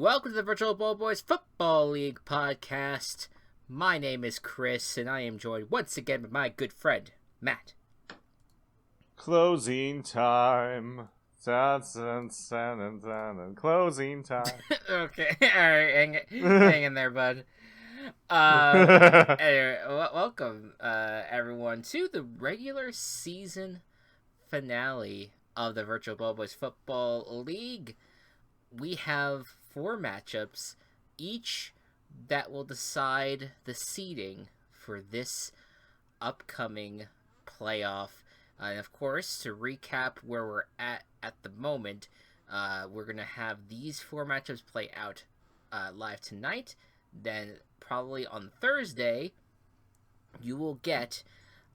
welcome to the Virtual Ball Boys Football League podcast. My name is Chris, and I am joined once again by my good friend, Matt. Closing time. Closing time. Okay, alright, hang in there, bud. Anyway, welcome, everyone, to the regular season finale of the Virtual Ball Boys Football League. We have 4 matchups, each that will decide the seeding for this upcoming playoff. And of course, to recap where we're at the moment, we're going to have these 4 matchups play out live tonight. Then probably on Thursday, you will get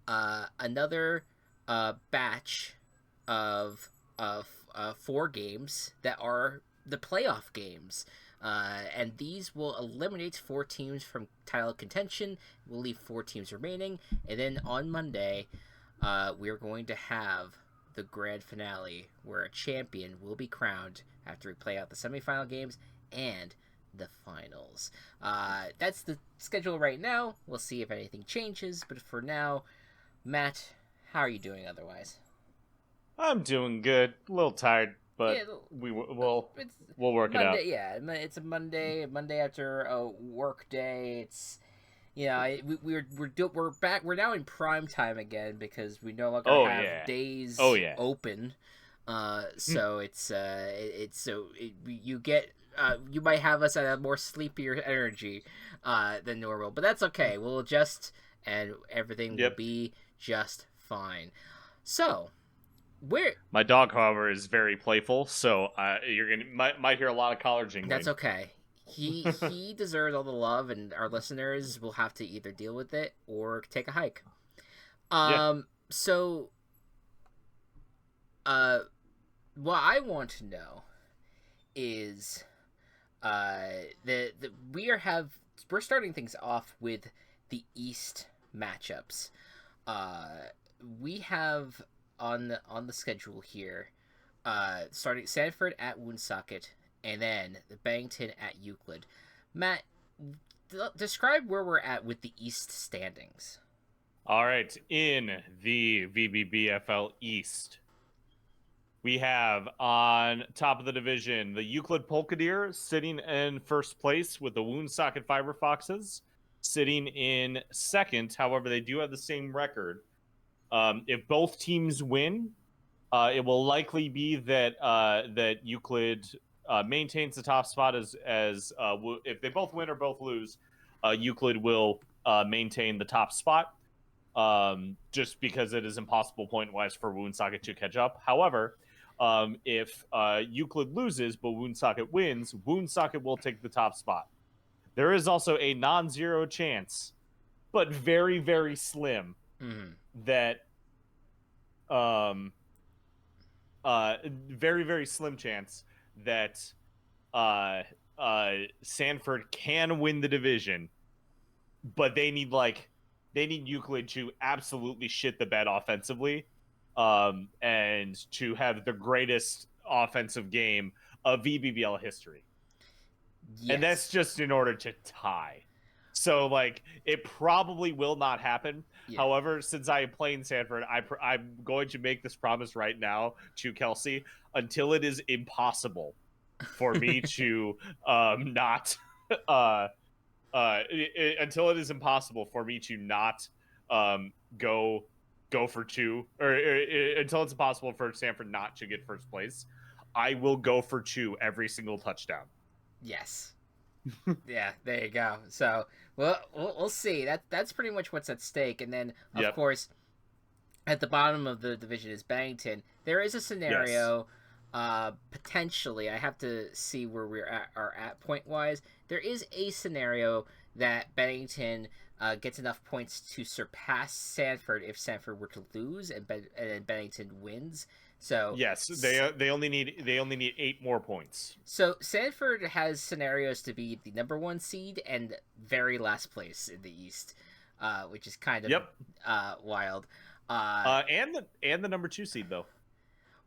another batch of 4 games that are the playoff games. And these will eliminate 4 teams from title contention. We'll leave 4 teams remaining. And then on Monday, we're going to have the grand finale where a champion will be crowned after we play out the semifinal games and the finals. That's the schedule right now. We'll see if anything changes. But for now, Matt, how are you doing otherwise? I'm doing good. A little tired, but Yeah, we'll work Monday, it out. Yeah, it's a Monday after a work day. It's we're back. We're now in prime time again because we no longer have days open. So you get you might have us at a more sleepier energy than normal, but that's okay. We'll adjust and everything will be just fine. So. My dog, however, is very playful, so you're might hear a lot of collar jingling. That's okay. He deserves all the love, and our listeners will have to either deal with it or take a hike. So, what I want to know is, we're starting things off with the East matchups. We have. On the schedule here, starting Sanford at Woonsocket, and then the Bennington at Euclid. Matt, describe where we're at with the East standings. All right, in the VBBFL East, we have on top of the division the Euclid Polka Deer sitting in first place with the Woonsocket Fiber Foxes sitting in second. However, they do have the same record. If both teams win, it will likely be that Euclid maintains the top spot as if they both win or both lose, Euclid will maintain the top spot. Just because it is impossible point-wise for Woonsocket to catch up. However, if Euclid loses but Woonsocket wins, Woonsocket will take the top spot. There is also a non-zero chance, but very, very slim, that very, very slim chance that Sanford can win the division, but they need Euclid to absolutely shit the bed offensively, and to have the greatest offensive game of VBBL history. Yes. And that's just in order to tie. So, it probably will not happen. Yeah. However, since I am playing Sanford, I'm going to make this promise right now to Kelsey until it is impossible for me to until it is impossible for me to not go for 2, or until it's impossible for Sanford not to get first place. I will go for 2 every single touchdown. Yes. Yeah, there you go. So we'll see. That's pretty much what's at stake. And then of course, at the bottom of the division is Bennington. There is a scenario, potentially. I have to see where we are at point wise. There is a scenario that Bennington gets enough points to surpass Sanford if Sanford were to lose and Bennington wins. So yes, they only need 8 more points. So Sanford has scenarios to be the number 1 seed and very last place in the East, which is kind of wild. And the number 2 seed though.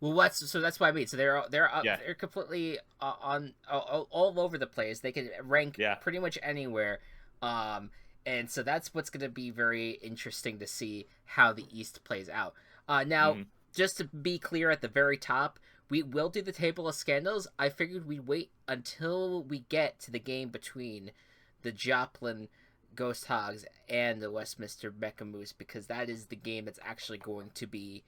Well, that's what I mean. So Yeah. they're completely on all over the place. They can rank Yeah. pretty much anywhere, um, and so that's what's going to be very interesting to see how the East plays out. Now, Hmm. just to be clear, at the very top, we will do the table of scandals. I figured we'd wait until we get to the game between the Joplin Ghost Hogs and the Westminster Mecha Moose, because that is the game that's actually going to be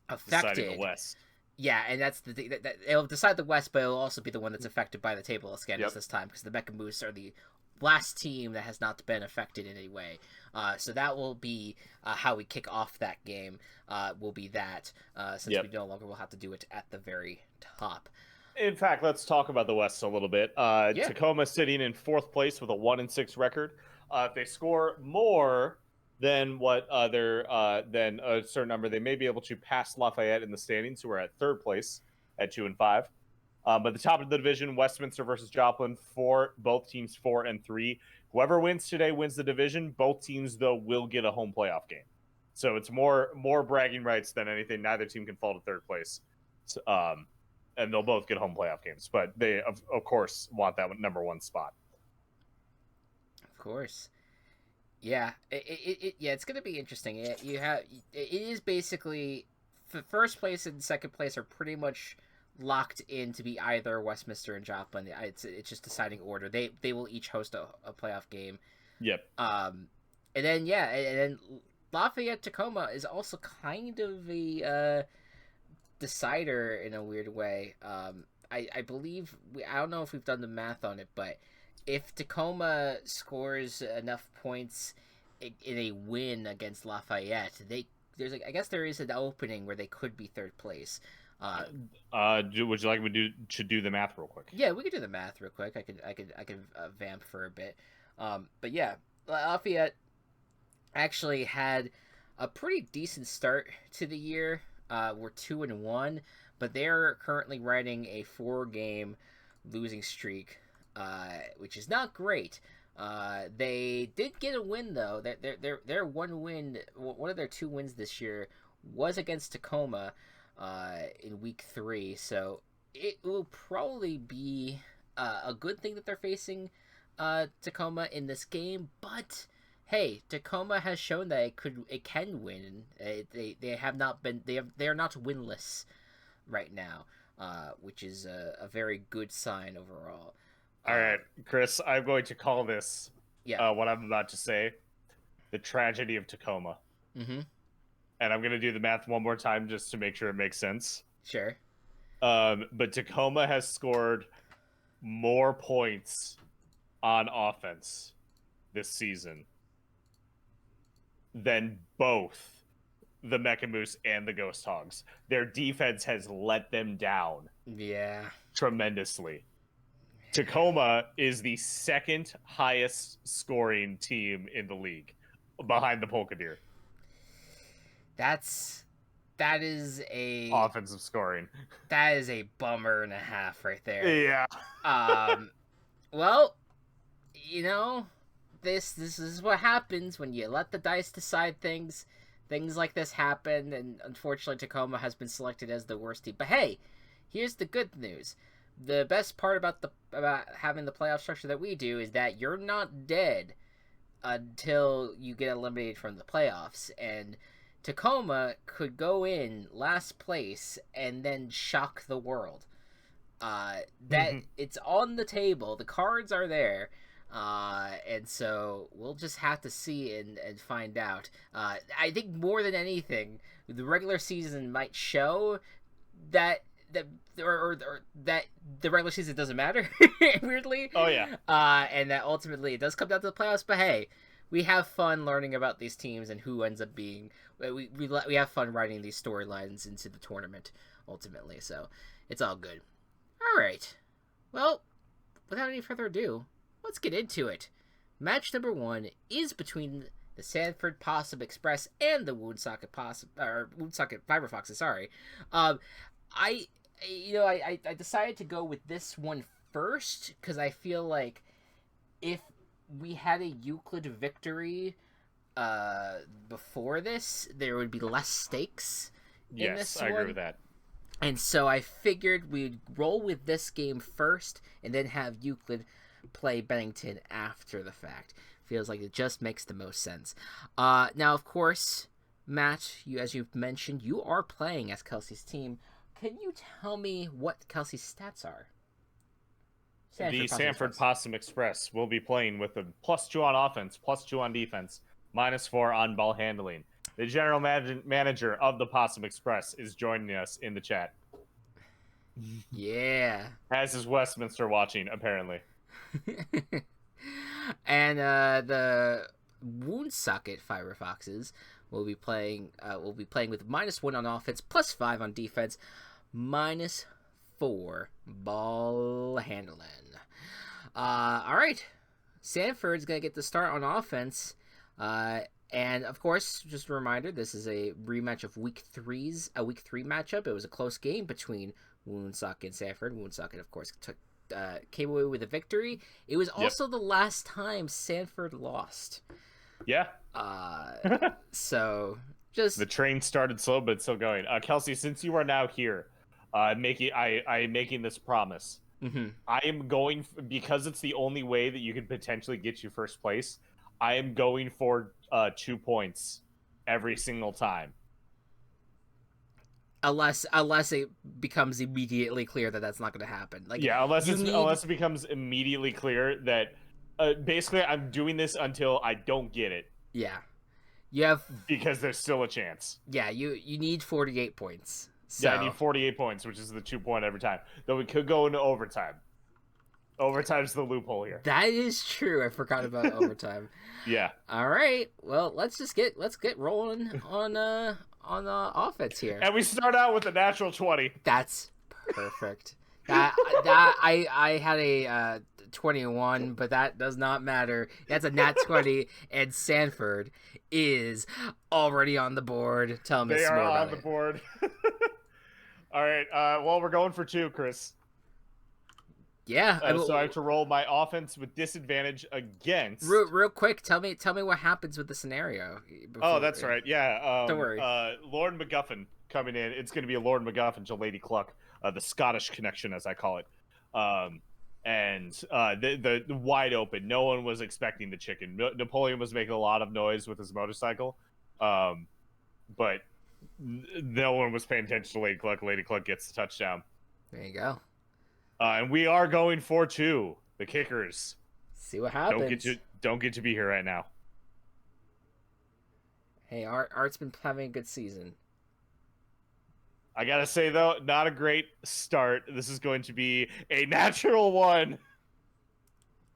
Deciding the affected. West. Yeah, and that's the thing that it'll decide the West, but it'll also be the one that's affected by the table of scandals Yep. this time, because the Mecha Moose are the last team that has not been affected in any way. So that will be how we kick off that game. Will be that since Yep. we no longer will have to do it at the very top. In fact, let's talk about the West a little bit. Yeah. Tacoma sitting in 4th place with a 1-6 record. If they score more than what than a certain number, they may be able to pass Lafayette in the standings, who are at 3rd place at 2-5. But the top of the division, Westminster versus Joplin, both teams 4-3. Whoever wins today wins the division. Both teams, though, will get a home playoff game. So it's more bragging rights than anything. Neither team can fall to 3rd place. And they'll both get home playoff games, but they of course want that number 1 spot. Of course. Yeah, it's gonna be interesting. It is basically the first place and second place are pretty much locked in to be either Westminster and Joplin. It's just deciding order. They will each host a playoff game. Yep. And then and then Lafayette Tacoma is also kind of a decider in a weird way. I believe I don't know if we've done the math on it, but if Tacoma scores enough points in a win against Lafayette, I guess there is an opening where they could be 3rd place. Would you like me to do the math real quick? Yeah, we could do the math real quick. I could vamp for a bit. But yeah, Lafayette actually had a pretty decent start to the year. We're 2-1, but they're currently riding a 4-game losing streak, which is not great. They did get a win though. Their one of their 2 wins this year was against Tacoma in week 3. So it will probably be a good thing that they're facing Tacoma in this game, but hey, Tacoma has shown that it can win. They have not been they are not winless right now, which is a very good sign overall. All right, Chris, I'm going to call this what I'm about to say the tragedy of Tacoma. Mm-hmm. And I'm going to do the math one more time just to make sure it makes sense. Sure. But Tacoma has scored more points on offense this season than both the Mecha Moose and the Ghost Hogs. Their defense has let them down. Yeah. Tremendously. Tacoma is the 2nd highest scoring team in the league, behind the Polka Deer. That is a offensive scoring. That is a bummer and a half right there. Yeah. Well, this is what happens when you let the dice decide things. Things like this happen, and unfortunately Tacoma has been selected as the worst team. But hey, here's the good news. The best part about having the playoff structure that we do is that you're not dead until you get eliminated from the playoffs, and Tacoma could go in last place and then shock the world. It's on the table. The cards are there. And so we'll just have to see and find out. I think more than anything, the regular season might show that that the regular season doesn't matter. Weirdly. Oh yeah. And that ultimately it does come down to the playoffs. But hey, we have fun learning about these teams and who ends up being. We have fun writing these storylines into the tournament ultimately. So it's all good. All right. Well, without any further ado, let's get into it. Match number 1 is between the Sanford Possum Express and the Woonsocket Fiber Foxes. Sorry, I decided to go with this one first because I feel like if we had a Euclid victory before this, there would be less stakes. Yes, I agree with that. And so I figured we'd roll with this game first and then have Euclid play Bennington after the fact. Feels like it just makes the most sense. Now, of course, Matt, as you've mentioned, you are playing as Kelsey's team. Can you tell me what Kelsey's stats are? The Sanford Possum Express will be playing with a +2 on offense, +2 on defense, -4 on ball handling. The general manager of the Possum Express is joining us in the chat. Yeah. As is Westminster watching, apparently. And the Woonsocket Fiber Foxes will be playing with -1 on offense, +5 on defense, -4 ball handling. All right. Sanford's gonna get the start on offense. And of course, just a reminder, this is a rematch of week 3 matchup. It was a close game between Woonsocket and Sanford. Woonsocket, of course, came away with a victory. It was also the last time Sanford lost. Yeah. So just the train started slow, but it's still going. Kelsey, since you are now here, I'm making this promise. Mm-hmm. I am going because it's the only way that you can potentially get you first place. I am going for 2 points every single time. Unless it becomes immediately clear that that's not going to happen. Unless it becomes immediately clear that basically I'm doing this until I don't get it. Yeah, you have because there's still a chance. Yeah, you need 48 points. So. Yeah, I need 48 points, which is the 2 point every time. Though we could go into overtime. Overtime's the loophole here. That is true. I forgot about overtime. Yeah. All right. Well, let's get rolling on offense here. And we start out with a natural 20. That's perfect. I had a 21, but that does not matter. That's a nat 20, and Sanford is already on the board. Tell me they more are about on the board. All right. Well, we're going for 2, Chris. Yeah. So I have to roll my offense with disadvantage against. Real quick, tell me what happens with the scenario. Oh, that's right. Yeah. Don't worry. Lord MacGuffin coming in. It's going to be a Lord MacGuffin to Lady Cluck, the Scottish connection, as I call it. And the wide open. No one was expecting the chicken. Napoleon was making a lot of noise with his motorcycle, but no one was paying attention to Lady Cluck. Lady Cluck gets the touchdown. There you go. And we are going for 2. The kickers. See what happens. Don't get to be here right now. Hey, Art's been having a good season. I gotta say though, not a great start. This is going to be a natural 1.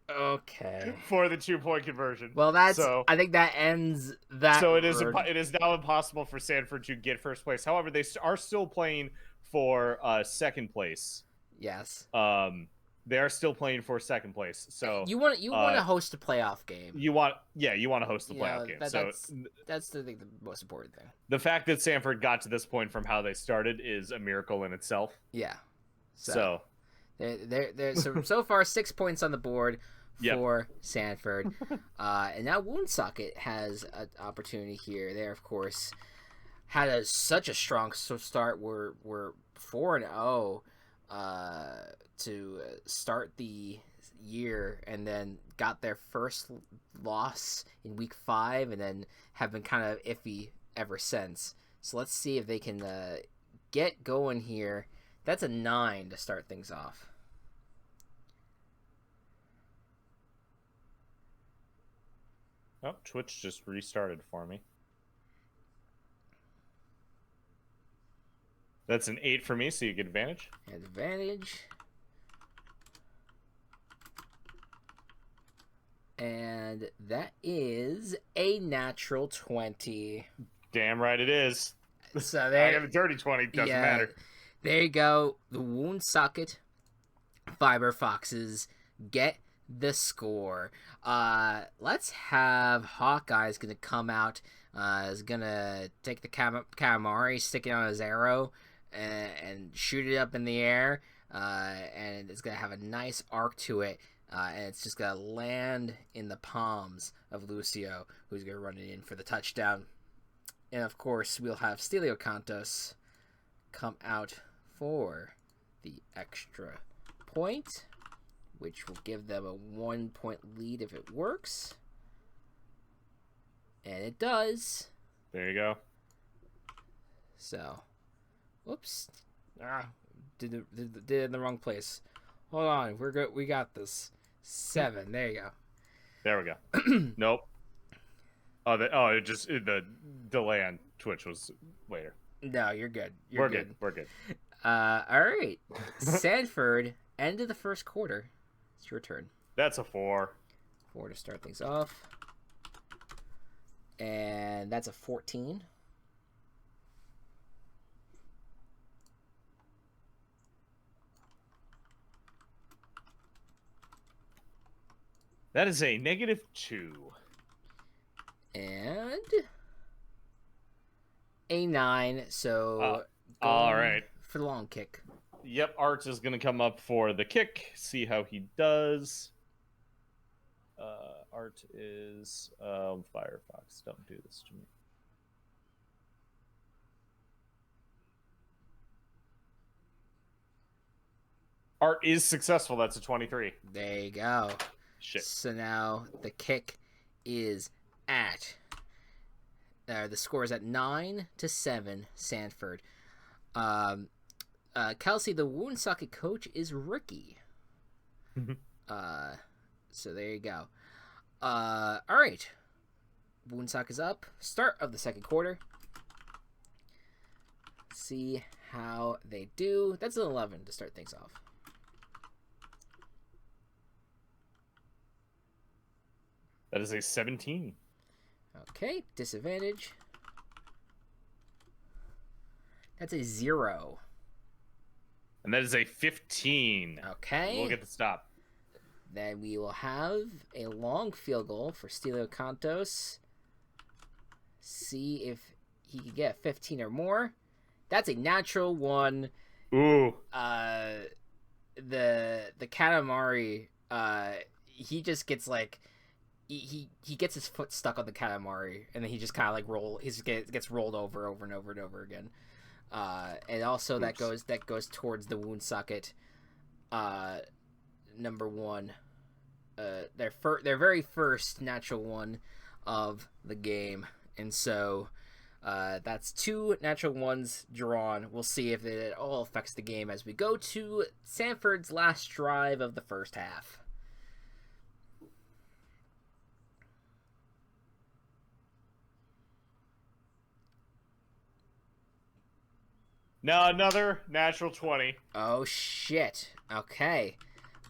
Okay. For the 2 point conversion. Well, I think that ends that. So it is now impossible for Sanford to get first place. However, they are still playing for second place. Yes. They are still playing for second place. So you want to host a playoff game. You want to host the playoff game. That's I think the most important thing. The fact that Sanford got to this point from how they started is a miracle in itself. Yeah. So so far 6 points on the board for Sanford. And now Woonsocket has an opportunity here. They, of course, had such a strong start. We're 4-0 to start the year, and then got their first loss in week 5, and then have been kind of iffy ever since. So let's see if they can get going here. That's a 9 to start things off. Oh, Twitch just restarted for me. That's an 8 for me, so you get advantage. Advantage. And that is a natural 20. Damn right it is. So I got a dirty 20. Doesn't matter. There you go. The Woonsocket Fiber Foxes get the score. Let's have Hawkeye's going to come out. Is going to take the Calamari, stick it on his arrow, and shoot it up in the air. And it's going to have a nice arc to it. And it's just going to land in the palms of Lucio, who's going to run it in for the touchdown. And, of course, we'll have Stelio Cantos come out for the extra point, which will give them a 1-point lead if it works. And it does. There you go. So, whoops. Did it in the wrong place. Hold on, we're good. We got this. 7. There you go. There we go. Nope. The delay on Twitch was later. No, you're good. We're good. We're good. All right. Sanford, end of the first quarter. It's your turn. That's a 4. 4 to start things off. And that's a 14. That is a -2. And a 9. So all right. For the long kick. Yep, Art is going to come up for the kick. See how he does. Art is Firefox. Don't do this to me. Art is successful. That's a 23. There you go. Shit. So now the kick is at. The score is at 9-7, Sanford. Kelsey, the Woonsocket coach, is Ricky. So there you go. All right. Woonsocket is up. Start of the second quarter. See how they do. That's an 11 to start things off. That is a 17. Okay, disadvantage. That's a 0. And that is a 15. Okay. We'll get the stop. Then we will have a long field goal for Stilo Cantos. See if he can get 15 or more. That's a natural 1. Ooh. The Katamari, he just gets like he gets his foot stuck on the Katamari, and then he just kind of like gets rolled over and over and over again. And also that goes towards the Woonsocket number 1. Their very first natural 1 of the game, and so that's 2 natural 1s drawn. We'll see if it at all affects the game as we go to Sanford's last drive of the first half. Now another natural 20. Oh, shit. Okay.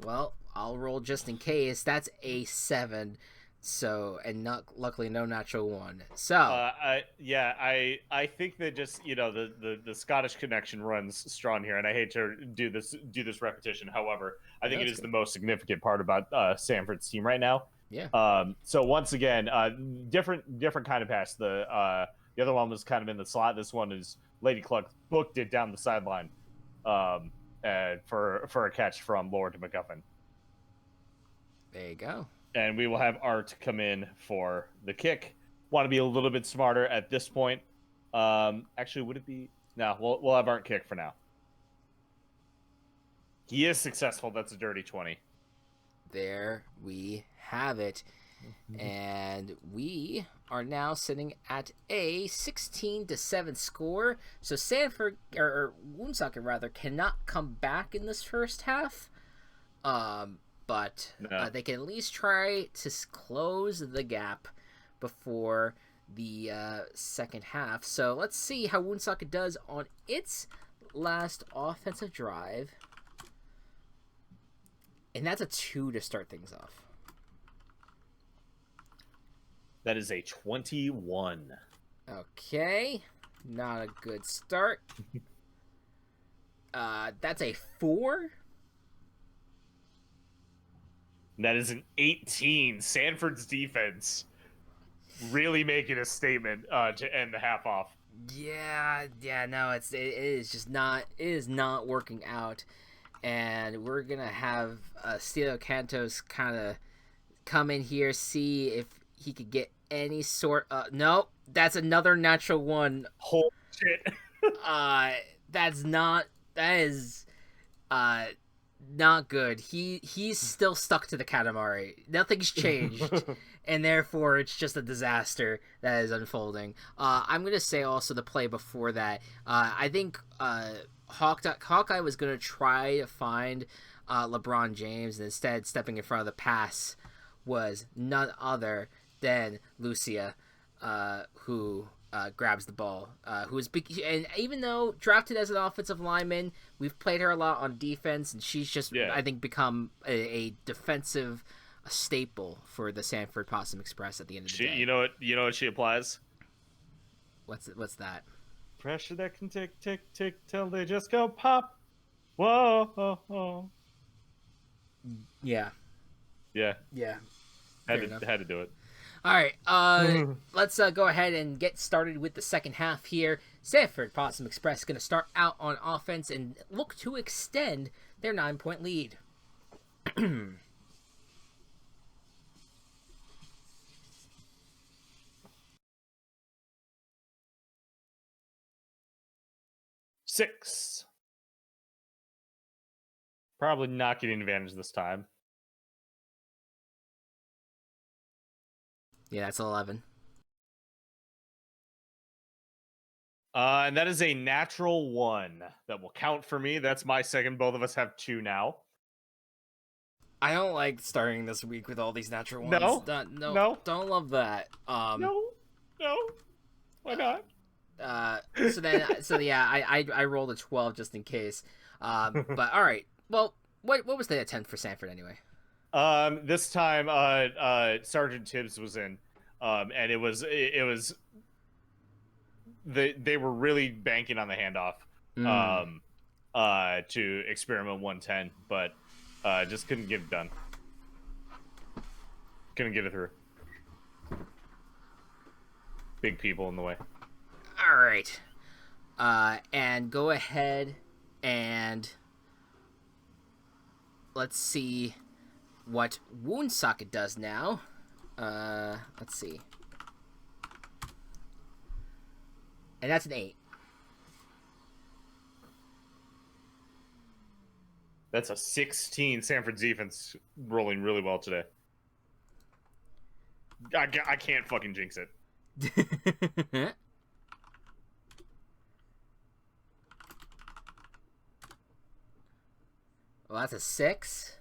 Well, I'll roll just in case. That's a 7. So, and luckily no natural 1. So, I think that just, the Scottish connection runs strong here, and I hate to do this repetition. However, I think it is the most significant part about Sanford's team right now. Yeah. So once again, different kind of pass. The other one was kind of in the slot. This one is Lady Cluck booked it down the sideline, for a catch from Lord to McGuffin. There you go. And we will have Art come in for the kick. Want to be a little bit smarter at this point. Actually, would it be? No, we'll have Art kick for now. He is successful. That's a dirty 20. There we have it. And we are now sitting at a 16-7 score. So Sanford, or Woonsocket rather, cannot come back in this first half. But they can at least try to close the gap before the second half. So let's see how Woonsocket does on its last offensive drive. And that's a 2 to start things off. That is a 21. Okay. Not a good start. That's a 4. That is an 18. Sanford's defense really making a statement to end the half off. Yeah, no, it is not working out. And we're going to have Stilo Cantos kind of come in here, see if he could get any sort of... Nope, that's another natural 1. Holy shit. That's not That is not good. He's still stuck to the Katamari. Nothing's changed, and therefore it's just a disaster that is unfolding. I'm gonna say also the play before that. I think Hawkeye was gonna try to find LeBron James, and instead stepping in front of the pass was none other than Lucia, who grabs the ball. And even though drafted as an offensive lineman, we've played her a lot on defense, and she's just I think become a defensive staple for the Sanford Possum Express at the end of the day. You know what she applies? What's that? Pressure that can tick till they just go pop. Whoa. Yeah. Had to do it. All right, let's go ahead and get started with the second half here. Sanford Possum Express going to start out on offense and look to extend their 9-point lead. 6. Probably not getting advantage this time. Yeah, that's 11. And that is a natural 1 that will count for me. That's my second. Both of us have 2 now. I don't like starting this week with all these natural ones. No. Don't love that. No. Why not? I rolled a 12 just in case. But all right. Well, what was the attempt for Sanford anyway? This time, Sergeant Tibbs was in, and it was they were really banking on the handoff, to experiment 110, but just couldn't get it done. Couldn't get it through. Big people in the way. All right, and go ahead and let's see what Woonsocket does now. Let's see. And that's an 8. That's a 16. Sanford's defense rolling really well today. I can't fucking jinx it. Well, that's a 6.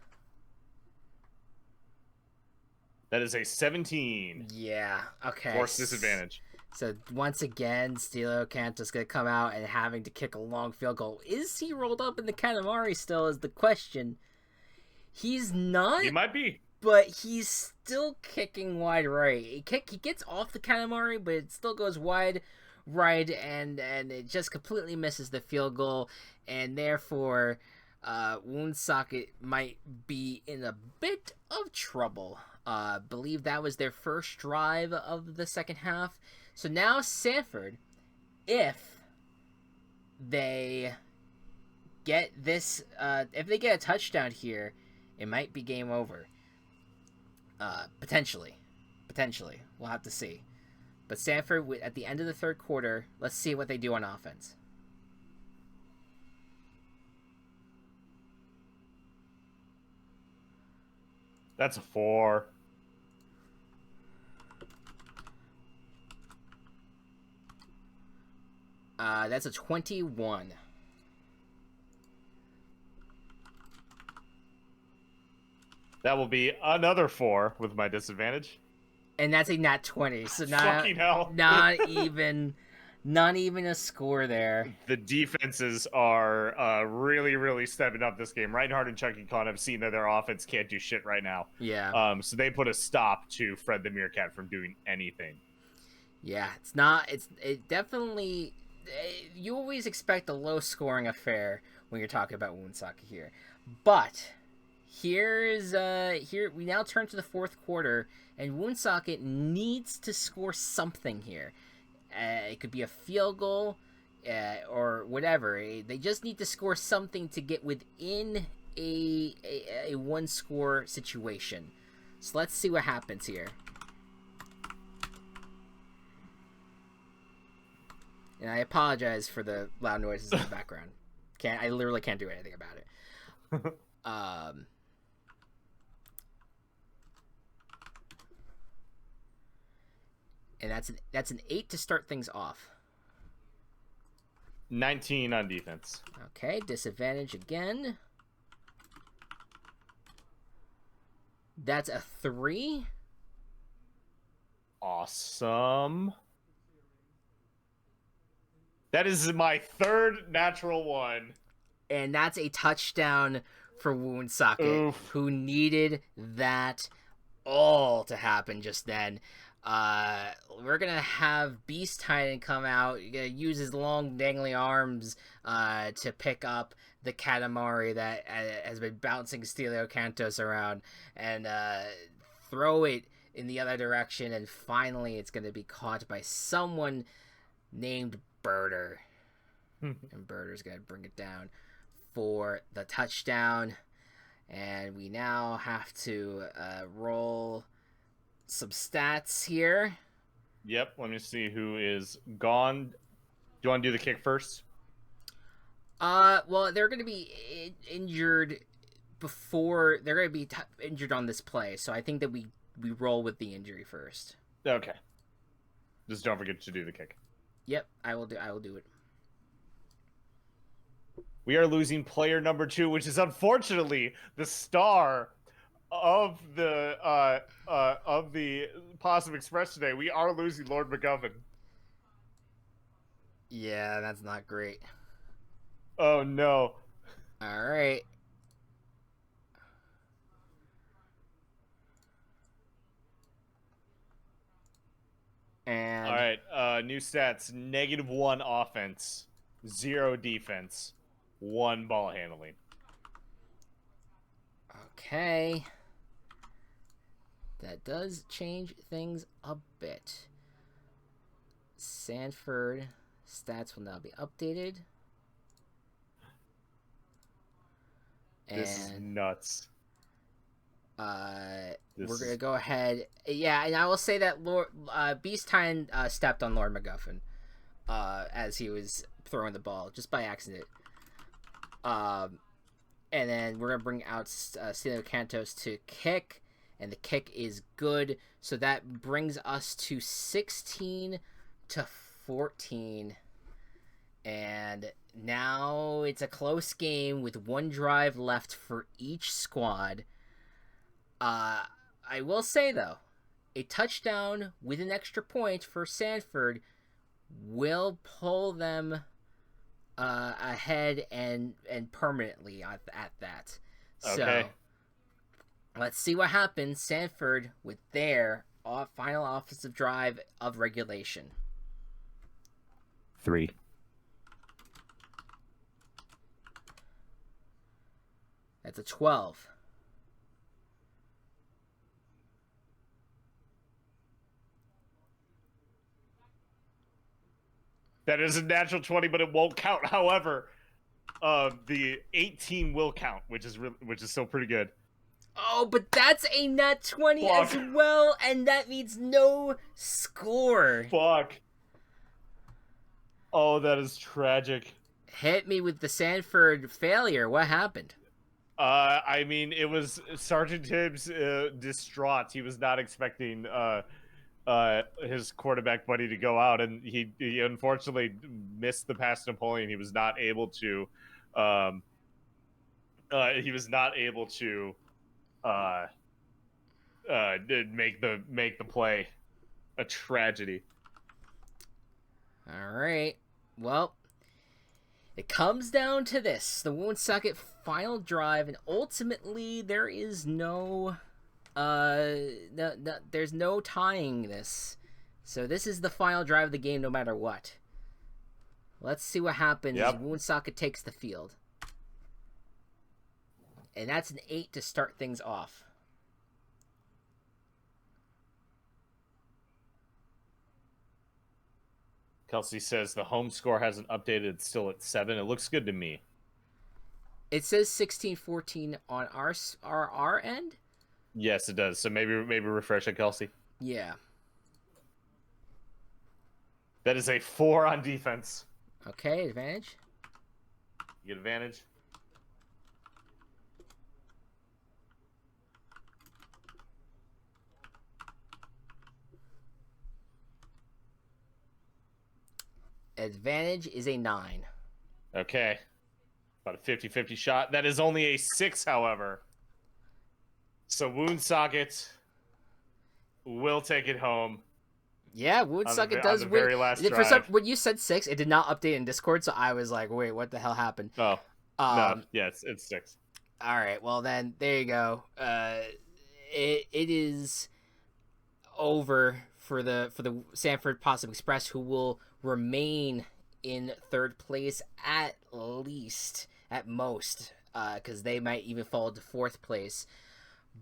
That is a 17. Yeah, okay. Force disadvantage. So once again, Stilo Canto's going to come out and having to kick a long field goal. Is he rolled up in the Katamari still is the question. He's not. He might be. But he's still kicking wide right. He gets off the Katamari, but it still goes wide right, and it just completely misses the field goal. And therefore, Woonsocket might be in a bit of trouble. Believe that was their first drive of the second half. So now Sanford, if they get this, if they get a touchdown here, it might be game over. Potentially, we'll have to see. But Sanford, at the end of the third quarter, let's see what they do on offense. That's a 4. That's a 21. That will be another 4 with my disadvantage. And that's a nat 20. So fucking hell. not even a score there. The defenses are really, really stepping up this game. Reinhardt and Chucky Khan have seen that their offense can't do shit right now. Yeah. So they put a stop to Fred the Meerkat from doing anything. Yeah, it definitely. You always expect a low-scoring affair when you're talking about Woonsocket here, but here we now turn to the fourth quarter, and Woonsocket needs to score something here. It could be a field goal, or whatever. They just need to score something to get within a one-score situation. So let's see what happens here. And I apologize for the loud noises in the background. I literally can't do anything about it. And that's an 8 to start things off. 19 on defense. Okay, disadvantage again. That's a 3. Awesome. That is my third natural one. And that's a touchdown for Woonsocket, who needed that all to happen just then. We're gonna have Beast Titan come out, use his long dangly arms to pick up the Katamari that has been bouncing Stelio Cantos around and throw it in the other direction, and finally it's gonna be caught by someone named Birder. And Birder's gonna bring it down for the touchdown. And we now have to roll some stats here. Yep, let me see who is gone. Do you want to do the kick first? Well, they're going to be injured before... They're going to be injured on this play, so I think that we roll with the injury first. Okay. Just don't forget to do the kick. Yep, I will do it. We are losing player number 2, which is unfortunately the star of the Possum Express today. We are losing Lord McGovern. Yeah, that's not great. Oh no. All right. And all right, new stats: -1 offense, 0 defense, 1 ball handling. Okay. That does change things a bit. Sanford stats will now be updated. This is nuts. We're gonna go ahead. Yeah, and I will say that Beast Time stepped on Lord McGuffin as he was throwing the ball just by accident. And then we're gonna bring out Stelio Cantos to kick, and the kick is good. So that brings us to 16 to 14. And now it's a close game with 1 drive left for each squad. I will say, though, a touchdown with an extra point for Sanford will pull them ahead and permanently at that. Okay. So let's see what happens. Sanford with their final offensive drive of regulation. 3. That's a 12. That is a natural 20, but it won't count. However, the 18 will count, which is still pretty good. Oh, but that's a nat 20 Fuck. as well, and that means no score. Fuck. Oh, that is tragic. Hit me with the Sanford failure. What happened? I mean, it was Sergeant Tibbs distraught. He was not expecting his quarterback buddy to go out, and he unfortunately missed the pass to Napoleon. He was not able to make the play. A tragedy. All right. Well, it comes down to this: the Woonsocket final drive, and ultimately there is no there's no tying this. So this is the final drive of the game, no matter what. Let's see what happens as Woonsocket takes the field. And that's an 8 to start things off. Kelsey says the home score hasn't updated. It's still at 7. It looks good to me. It says 16-14 on our end. Yes, it does. So maybe refresh it, Kelsey. Yeah. That is a 4 on defense. Okay, advantage. You get advantage. Advantage is a 9. Okay. About a 50-50 shot. That is only a 6, however. So Woonsocket will take it home. Yeah, Woonsocket does on the win. very last For some, drive. when you said 6, it did not update in Discord, so I was like, "Wait, what the hell happened?" Oh, no. Yeah, it's 6. All right, well then, there you go. It is over for the Sanford Possum Express, who will remain in third place at least, at most, because they might even fall to fourth place.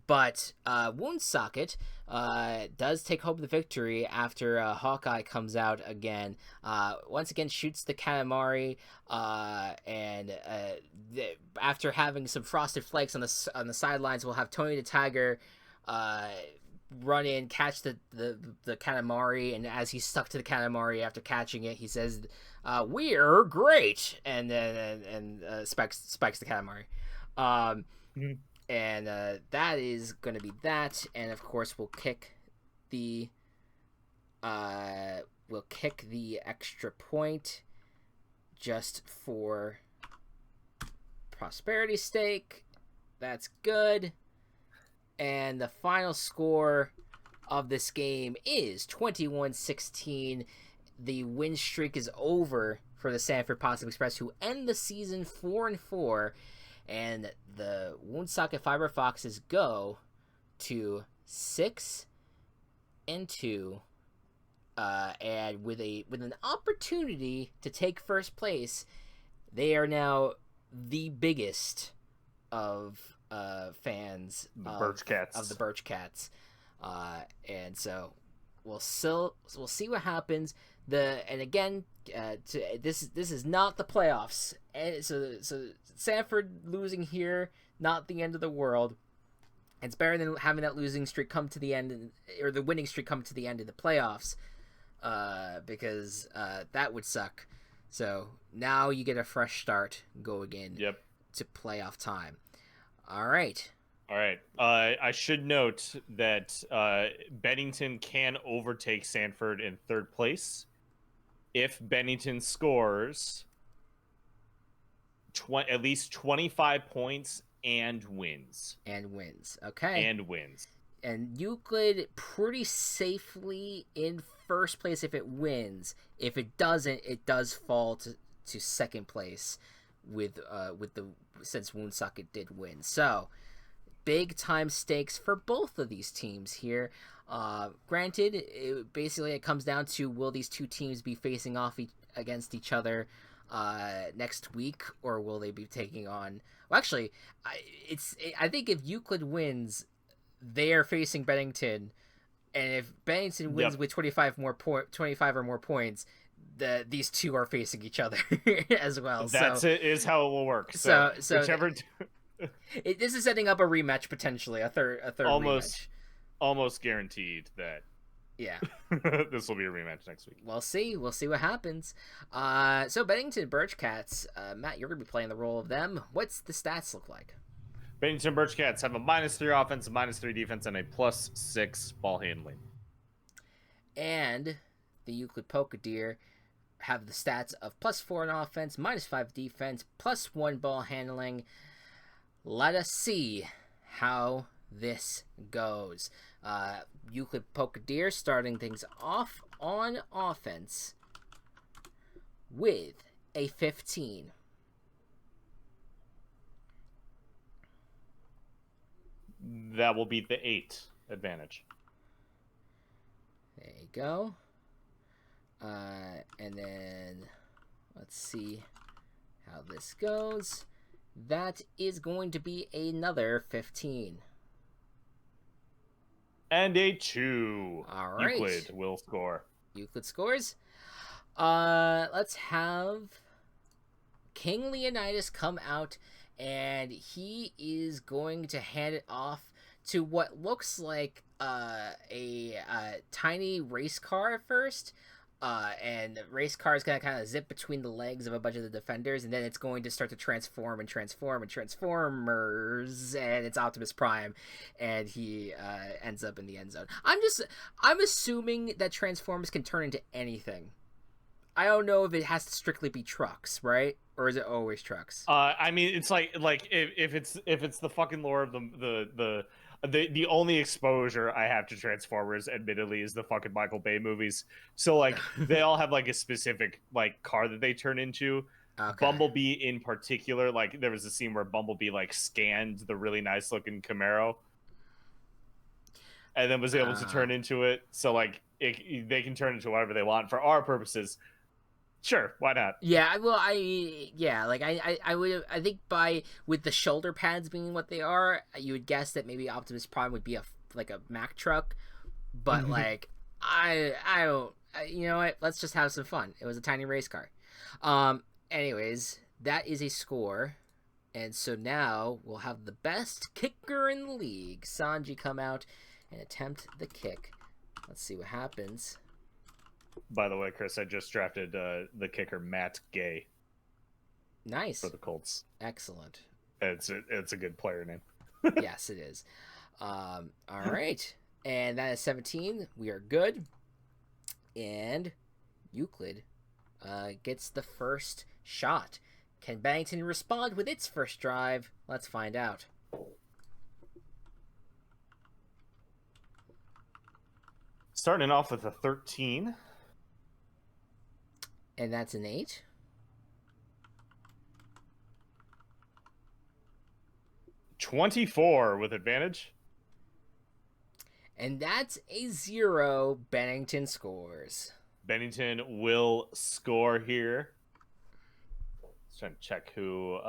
But Woonsocket does take home the victory after Hawkeye comes out again. Once again, shoots the Katamari, and after having some frosted flakes on the sidelines, we'll have Tony the Tiger run in, catch the Katamari, and as he's stuck to the Katamari after catching it, he says, "We're great," and then spikes the Katamari. And that is going to be that. And of course, we'll kick the extra point just for prosperity's sake. That's good. And the final score of this game is 21-16. The win streak is over for the Sanford Possum Express, who end the season 4-4. And the Woonsocket Fiber Foxes go to 6-2, and with an opportunity to take first place, they are now the biggest of fans of the Birch Cats, and so we'll see what happens. This is not the playoffs, and so Sanford losing here, not the end of the world. It's better than having that losing streak come to the end, or the winning streak come to the end of the playoffs, because that would suck. So now you get a fresh start, go again to playoff time. All right. I should note that Bennington can overtake Sanford in third place if Bennington scores at least 25 points and wins. Okay. And wins. And Euclid pretty safely in first place if it wins. If it doesn't, it does fall to second place since Woonsocket did win. So big time stakes for both of these teams here. Granted, it comes down to, will these two teams be facing off against each other next week, or will they be taking on? Well, actually, I think if Euclid wins, they are facing Bennington, and if Bennington wins with 25 or more points, these two are facing each other as well. Is how it will work. So whichever. This is setting up a rematch potentially, a third rematch. Almost guaranteed that. Yeah. This will be a rematch next week. We'll see what happens. So Bennington Birch Cats, Matt, you're gonna be playing the role of them. What's the stats look like? Bennington Birch Cats have a -3 offense, a -3 defense, and a +6 ball handling. And the Euclid Polka Deer have the stats of +4 in offense, -5 defense, +1 ball handling. Let us see how this goes. Euclid Polka Deer starting things off on offense with a 15. That will be the 8 advantage. There you go. And then let's see how this goes. That is going to be another 15. And a 2. All right. Euclid will score. Euclid scores. Let's have King Leonidas come out, and he is going to hand it off to what looks like a tiny race car at first. And the race car is going to kind of zip between the legs of a bunch of the defenders, and then it's going to start to transform and transform and Transformers, and it's Optimus Prime, and he ends up in the end zone. I'm assuming that Transformers can turn into anything. I don't know if it has to strictly be trucks, right? Or is it always trucks? I mean, it's like if it's the fucking lore of the only exposure I have to Transformers, admittedly, is the fucking Michael Bay movies. So like they all have like a specific like car that they turn into. Okay. Bumblebee in particular, like there was a scene where Bumblebee like scanned the really nice looking Camaro, and then was able to turn into it. So like they can turn into whatever they want for our purposes. Sure, why not? Yeah, well, I think with the shoulder pads being what they are, you would guess that maybe Optimus Prime would be a Mack truck, but like I don't, you know what? Let's just have some fun. It was a tiny race car. Anyways, that is a score, and so now we'll have the best kicker in the league, Sanji, come out and attempt the kick. Let's see what happens. By the way, Chris, I just drafted the kicker Matt Gay. Nice. For the Colts. Excellent. It's a good player name. Yes, it is. All right. And that is 17. We are good. And Euclid gets the first shot. Can Bennington respond with its first drive? Let's find out. Starting off with a 13. And that's an 8. $24 with advantage. And that's a 0. Bennington scores. Bennington will score here. Let's try to check who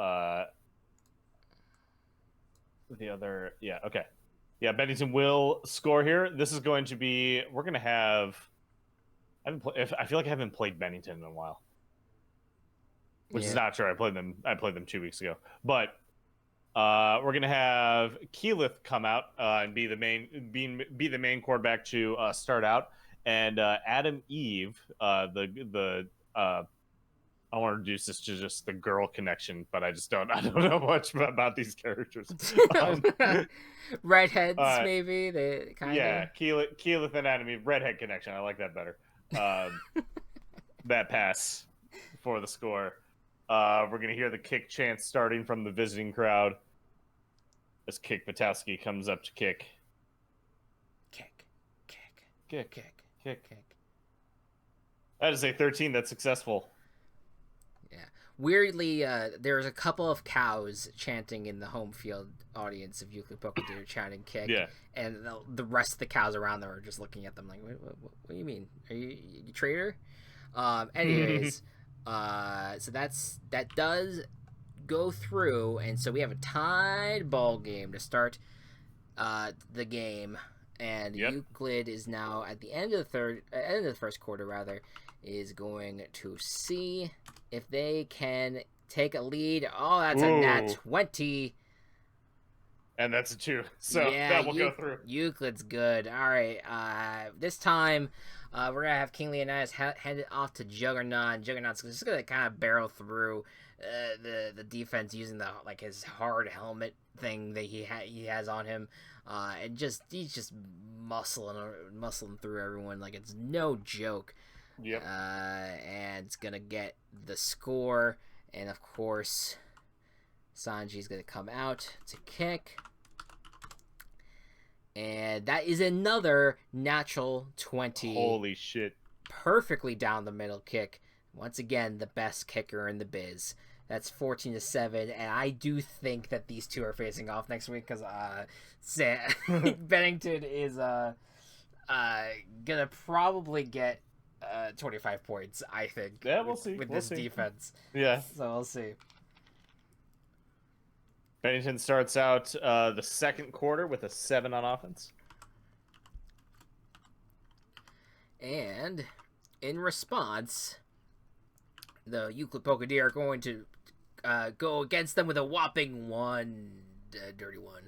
the other. Yeah, okay. Yeah, Bennington will score here. This is going to be. We're going to have. I feel like I haven't played Bennington in a while, which is not true. I played them 2 weeks ago. But we're gonna have Keyleth come out and be the main quarterback to start out, and Adam Eve, I want to reduce this to just the girl connection, but I don't know much about these characters. Redheads, maybe they kind of. Yeah, Keyleth and Adam Eve, redhead connection. I like that better. That pass for the score. We're gonna hear the kick chant starting from the visiting crowd as Kick Patowski comes up to kick. Kick. That is a 13. That's successful. Yeah. Weirdly, there's a couple of cows chanting in the home field audience of Euclid Pokedeer chanting kick. Yeah. And the rest of the cows around them are just looking at them like, what do you mean? Are you traitor? Anyways, so that does go through, and so we have a tied ball game to start the game, and Euclid is now at the end of the first quarter rather, is going to see if they can take a lead. Oh, that's a nat 20. And that's a 2. So yeah, that will go through. Euclid's good. All right. This time, we're going to have King Leonidas headed off to Juggernaut. Juggernaut's just going to kind of barrel through the defense using his hard helmet thing that he has on him. And he's just muscling through everyone like it's no joke. Yep. And it's going to get the score. And, of course, Sanji's going to come out to kick. And that is another natural 20. Holy shit. Perfectly down the middle kick. Once again, the best kicker in the biz. That's 14-7, and I do think that these two are facing off next week because Bennington is gonna probably get 25 points. I think. Yeah, we'll see. With this defense. Yeah. So we'll see. Bennington starts out the second quarter with a 7 on offense. And in response, the Euclid Pokedeer are going to go against them with a whopping 1, dirty 1.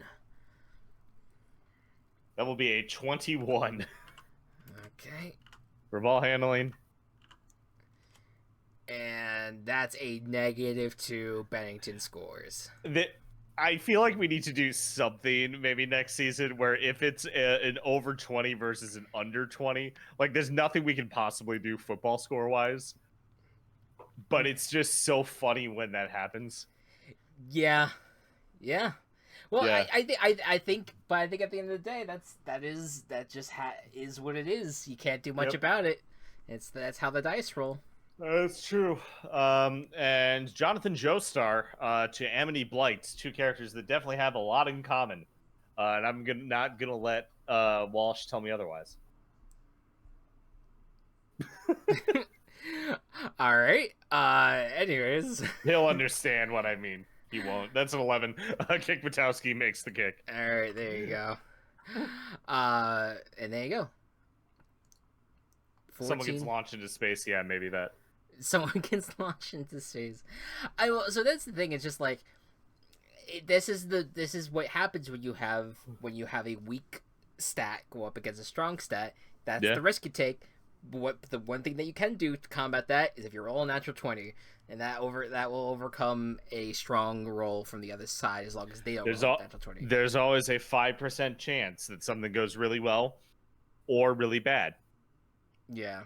That will be a 21. Okay. For ball handling. And that's a -2 Bennington scores. I feel like we need to do something maybe next season where if it's an over 20 versus an under 20, like there's nothing we can possibly do football score wise. But it's just so funny when that happens. Yeah. Well, Yeah. I think, but I think at the end of the day, that is what it is. You can't do much about it. That's how the dice roll. That's true. And Jonathan Joestar to Amity Blight, two characters that definitely have a lot in common. And I'm not gonna let Walsh tell me otherwise. All right. Anyways, He'll understand what I mean. He won't. That's an 11. Kick Batowski makes the kick. All right, there you go. And there you go. 14. Someone gets launched into space. Yeah, maybe that. Someone gets launched into space. So that's the thing. It's just like this is what happens when you have a weak stat go up against a strong stat. That's the risk you take. But the one thing that you can do to combat that is if you roll a natural 20, and that will overcome a strong roll from the other side as long as they don't roll a natural 20. There's always a 5% chance that something goes really well or really bad. Yeah.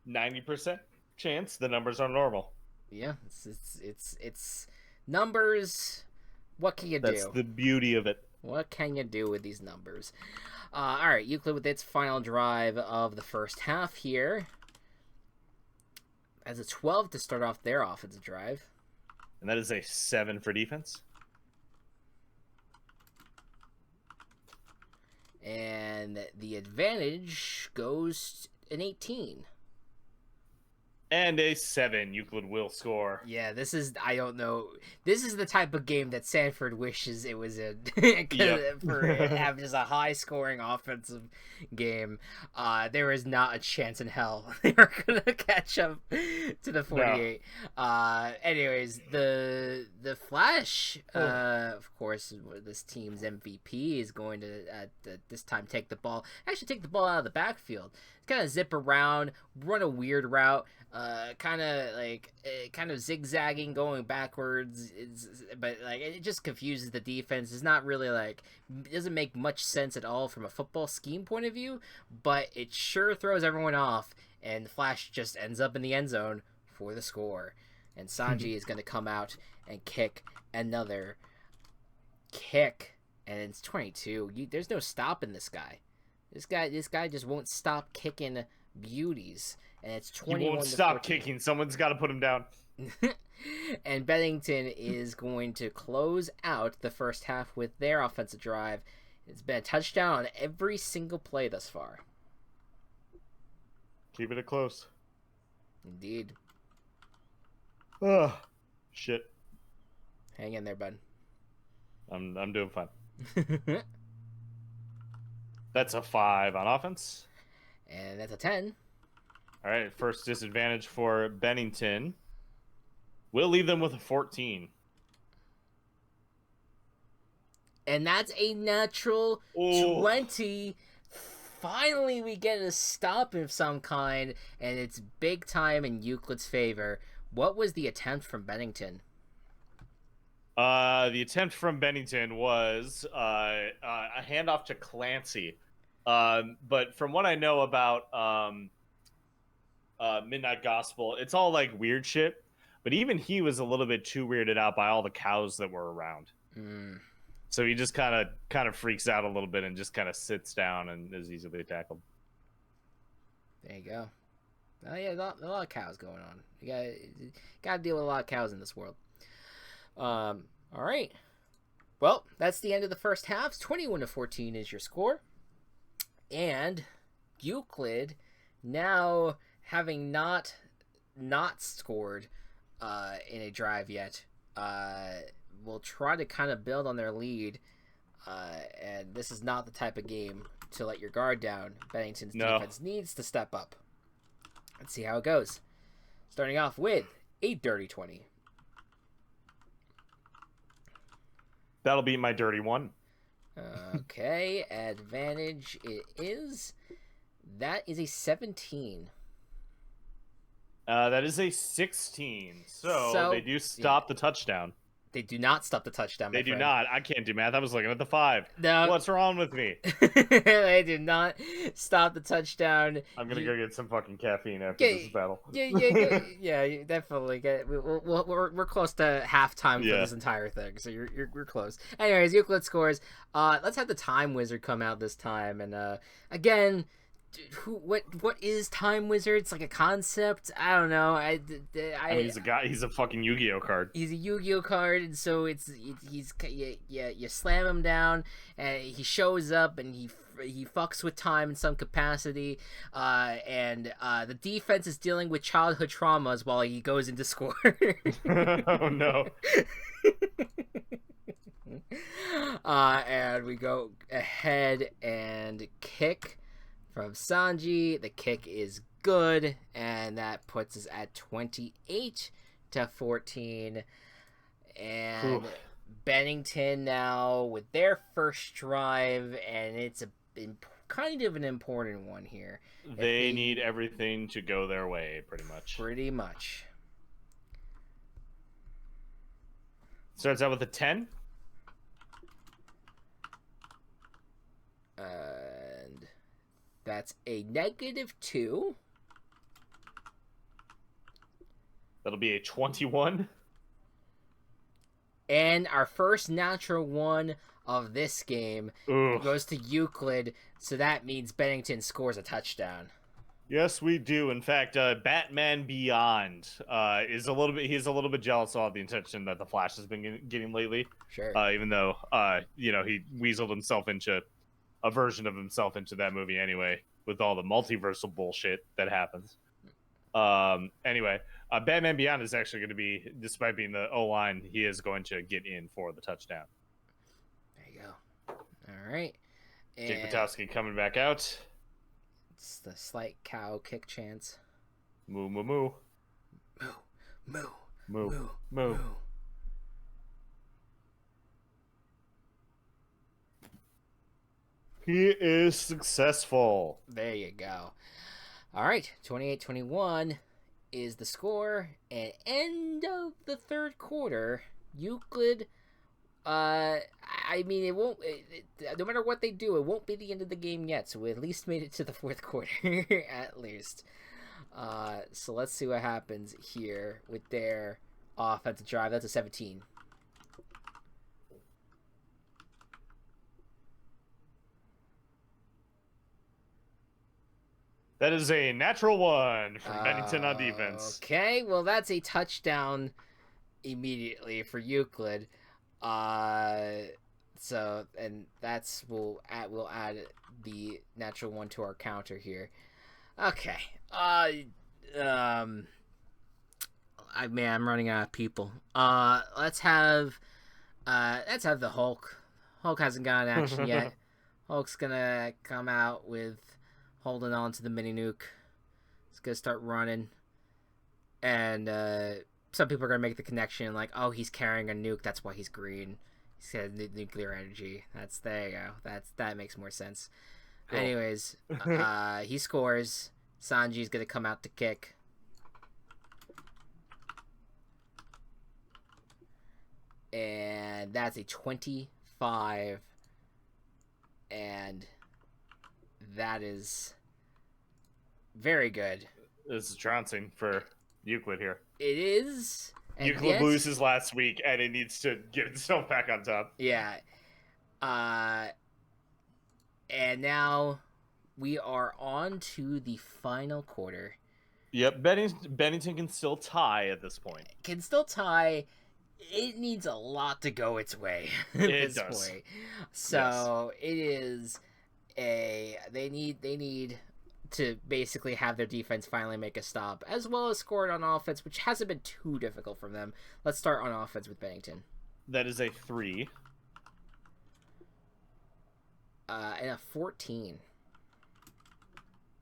90% chance the numbers are normal. Yeah, it's numbers. What can you do? That's the beauty of it. What can you do with these numbers? All right, Euclid with its final drive of the first half here. As a 12 to start off their offensive drive. And that is a 7 for defense. And the advantage goes an 18. And a 7, Euclid will score. Yeah, I don't know. This is the type of game that Sanford wishes it was in. For having just a high-scoring offensive game. There is not a chance in hell they were going to catch up to the 48. No. Anyways, the Flash, of course, this team's MVP, is going to, at this time, take the ball out of the backfield. Kind of zip around, run a weird route, kind of zigzagging, going backwards, but like it just confuses the defense. It's not really it doesn't make much sense at all from a football scheme point of view, but it sure throws everyone off, and the Flash just ends up in the end zone for the score. And Sanji is going to come out and kick another kick, and it's 22. There's no stopping this guy. This guy just won't stop kicking beauties, and it's 21. He won't stop kicking. Someone's got to put him down. And Bennington is going to close out the first half with their offensive drive. It's been a touchdown on every single play thus far. Keep it close. Indeed. Ugh. Shit. Hang in there, bud. I'm doing fine. That's a 5 on offense. And that's a 10. All right, first disadvantage for Bennington. We'll leave them with a 14. And that's a natural 20. Finally, we get a stop of some kind, and it's big time in Euclid's favor. What was the attempt from Bennington? The attempt from Bennington was a handoff to Clancy. But from what I know about Midnight Gospel, it's all like weird shit. But even he was a little bit too weirded out by all the cows that were around. So he just kind of freaks out a little bit and just kind of sits down and is easily tackled. There you go. Oh yeah, a lot of cows going on. You gotta deal with a lot of cows in this world. All right. Well, that's the end of the first half. 21-14 is your score. And Euclid, now having not scored in a drive yet, will try to kind of build on their lead. And this is not the type of game to let your guard down. Bennington's defense needs to step up. Let's see how it goes. Starting off with a dirty 20. That'll be my dirty 1. Okay, advantage it is. That is a 17. That is a 16. So they do stop the touchdown. They do not stop the touchdown, my They do friend. not. I can't do math. I was looking at the 5. No. What's wrong with me? They do not stop the touchdown. I'm gonna go get some fucking caffeine after this battle. Yeah, definitely. We're close to halftime for Yeah. this entire thing, so we're close. Anyways, Euclid scores. Let's have the Time Wizard come out this time, and again, what is Time Wizard? It's like a concept. I don't know. I mean, he's a guy. He's a fucking Yu-Gi-Oh card. He's a Yu-Gi-Oh card, and so you slam him down, and he shows up, and he fucks with time in some capacity, and the defense is dealing with childhood traumas while he goes into score. Oh no. And we go ahead and kick from Sanji. The kick is good, and that puts us at 28-14. And Ooh. Bennington now with their first drive, and it's kind of an important one here. They need everything to go their way, pretty much. Pretty much. Starts out with a 10. And that's a -2. That'll be a 21. And our first natural one of this game goes to Euclid, so that means Bennington scores a touchdown. Yes, we do. In fact, Batman Beyond is a little bit jealous of all the attention that the Flash has been getting lately. Sure. Even though he weaseled himself into a version of himself into that movie anyway, with all the multiversal bullshit that happens. Anyway, Batman Beyond is actually going to be, despite being the O-line, he is going to get in for the touchdown. There you go. All right. And Jake Patowski coming back out. It's the slight cow kick chance. Moo, moo, moo. Moo, moo, Moo, moo, moo. moo. He is successful. There you go. All right, 28-21 is the score. And end of the third quarter, Euclid. I mean, it won't. No matter what they do, it won't be the end of the game yet. So we at least made it to the fourth quarter, at least. So let's see what happens here with their offensive drive. That's a 17. That is a natural one from Bennington on defense. Okay, well that's a touchdown immediately for Euclid. So and that's we'll add the natural one to our counter here. Okay. I'm running out of people. Let's have the Hulk. Hulk hasn't got action yet. Hulk's gonna come out with holding on to the mini nuke. It's gonna start running, and some people are gonna make the connection like, oh, he's carrying a nuke, that's why he's green. He's got nuclear energy. There you go. That makes more sense. Cool. Anyways, he scores. Sanji's gonna come out to kick. And that's a 25. And that is very good. This is trouncing for Euclid here. It is. Euclid loses last week, and it needs to get itself back on top. Yeah. And now we are on to the final quarter. Yep, Bennington can still tie at this point. Can still tie. It needs a lot to go its way at this point. So yes. It is they need to basically have their defense finally make a stop, as well as score it on offense, which hasn't been too difficult for them. Let's start on offense with Bennington. That is a 3. And a 14.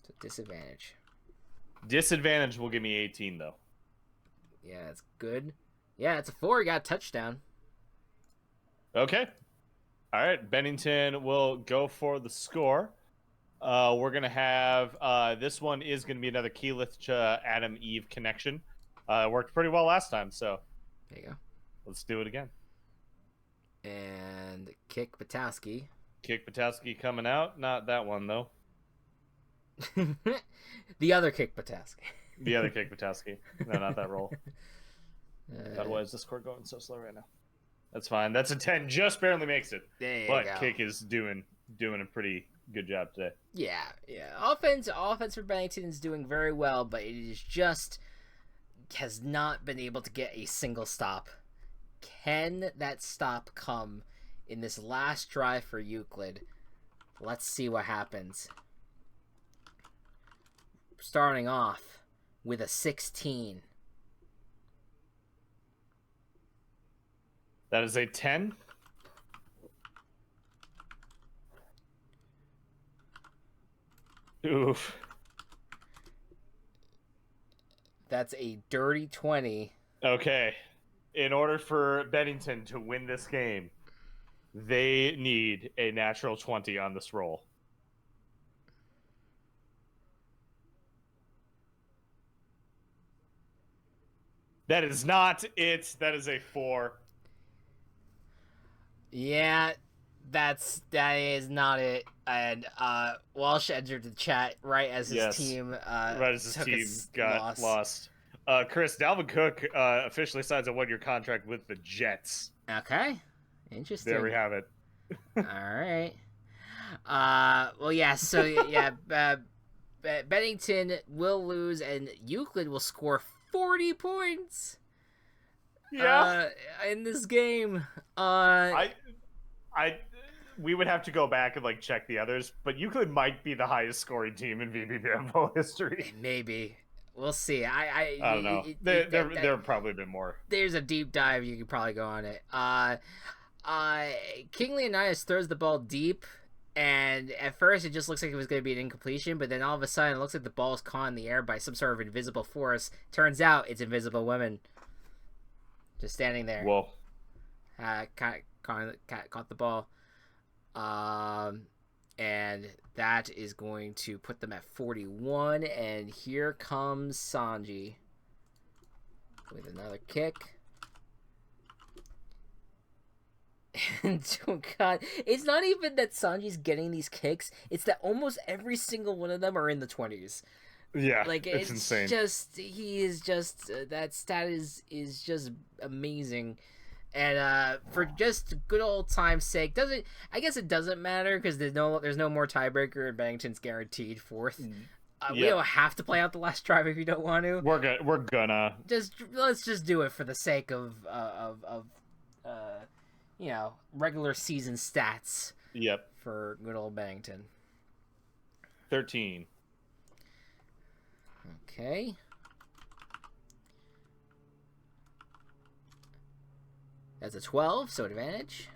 So disadvantage. Disadvantage will give me 18, though. Yeah, that's good. Yeah, it's a 4. You got a touchdown. Okay. All right. Bennington will go for the score. We're gonna have this one is gonna be another Keyleth to Adam Eve connection. It worked pretty well last time, so There you go. let's do it again. And kick Batowski. Kick Patowski coming out. Not that one though. The other kick Batowski. The other kick Patowski. No, not that roll. God, why is this score going so slow right now? That's fine. That's a 10. Just barely makes it. But Kick is doing a pretty good job today. Yeah. Offense for Bennington is doing very well, but it is just has not been able to get a single stop. Can that stop come in this last drive for Euclid? Let's see what happens. Starting off with a 16. That is a 10. Oof. That's a dirty 20. Okay. In order for Bennington to win this game, they need a natural 20 on this roll. That is not it. That is a 4. Yeah, that is not it. And Walsh entered the chat right as his team got lost. Chris, Dalvin Cook officially signs a 1-year contract with the Jets. Okay, interesting. There we have it. All right. Well, yeah. So yeah, Bennington will lose, and Euclid will score 40 points. Yeah. In this game. We would have to go back and check the others, but Euclid might be the highest scoring team in VBBFL history. Maybe. We'll see. I don't know. There have probably been more. There's a deep dive you could probably go on it. King Leonidas throws the ball deep, and at first it just looks like it was going to be an incompletion, but then all of a sudden it looks like the ball is caught in the air by some sort of invisible force. Turns out it's invisible women just standing there. Whoa. Caught the ball. And that is going to put them at 41, and here comes Sanji with another kick. And oh god, it's not even that Sanji's getting these kicks, it's that almost every single one of them are in the 20s. Yeah, it's insane. He is just that stat is just amazing. And for just good old time's sake, I guess it doesn't matter because there's no more tiebreaker, and Bennington's guaranteed 4th. We don't have to play out the last drive if you don't want to. We're gonna let's just do it for the sake of regular season stats. Yep. For good old Bennington. 13. Okay. That's a 12, so advantage.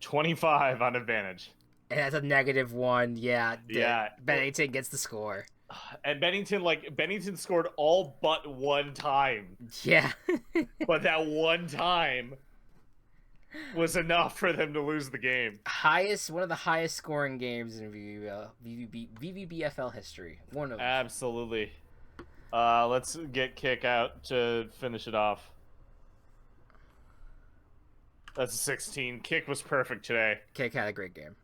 $25 on advantage. And that's a -1. Yeah. Bennington gets the score. And Bennington scored all but one time. Yeah. But that one time was enough for them to lose the game. One of the highest scoring games in VBBFL history. One of them. Absolutely. Let's get Kick out to finish it off. That's a 16. Kick was perfect today. Kick had a great game.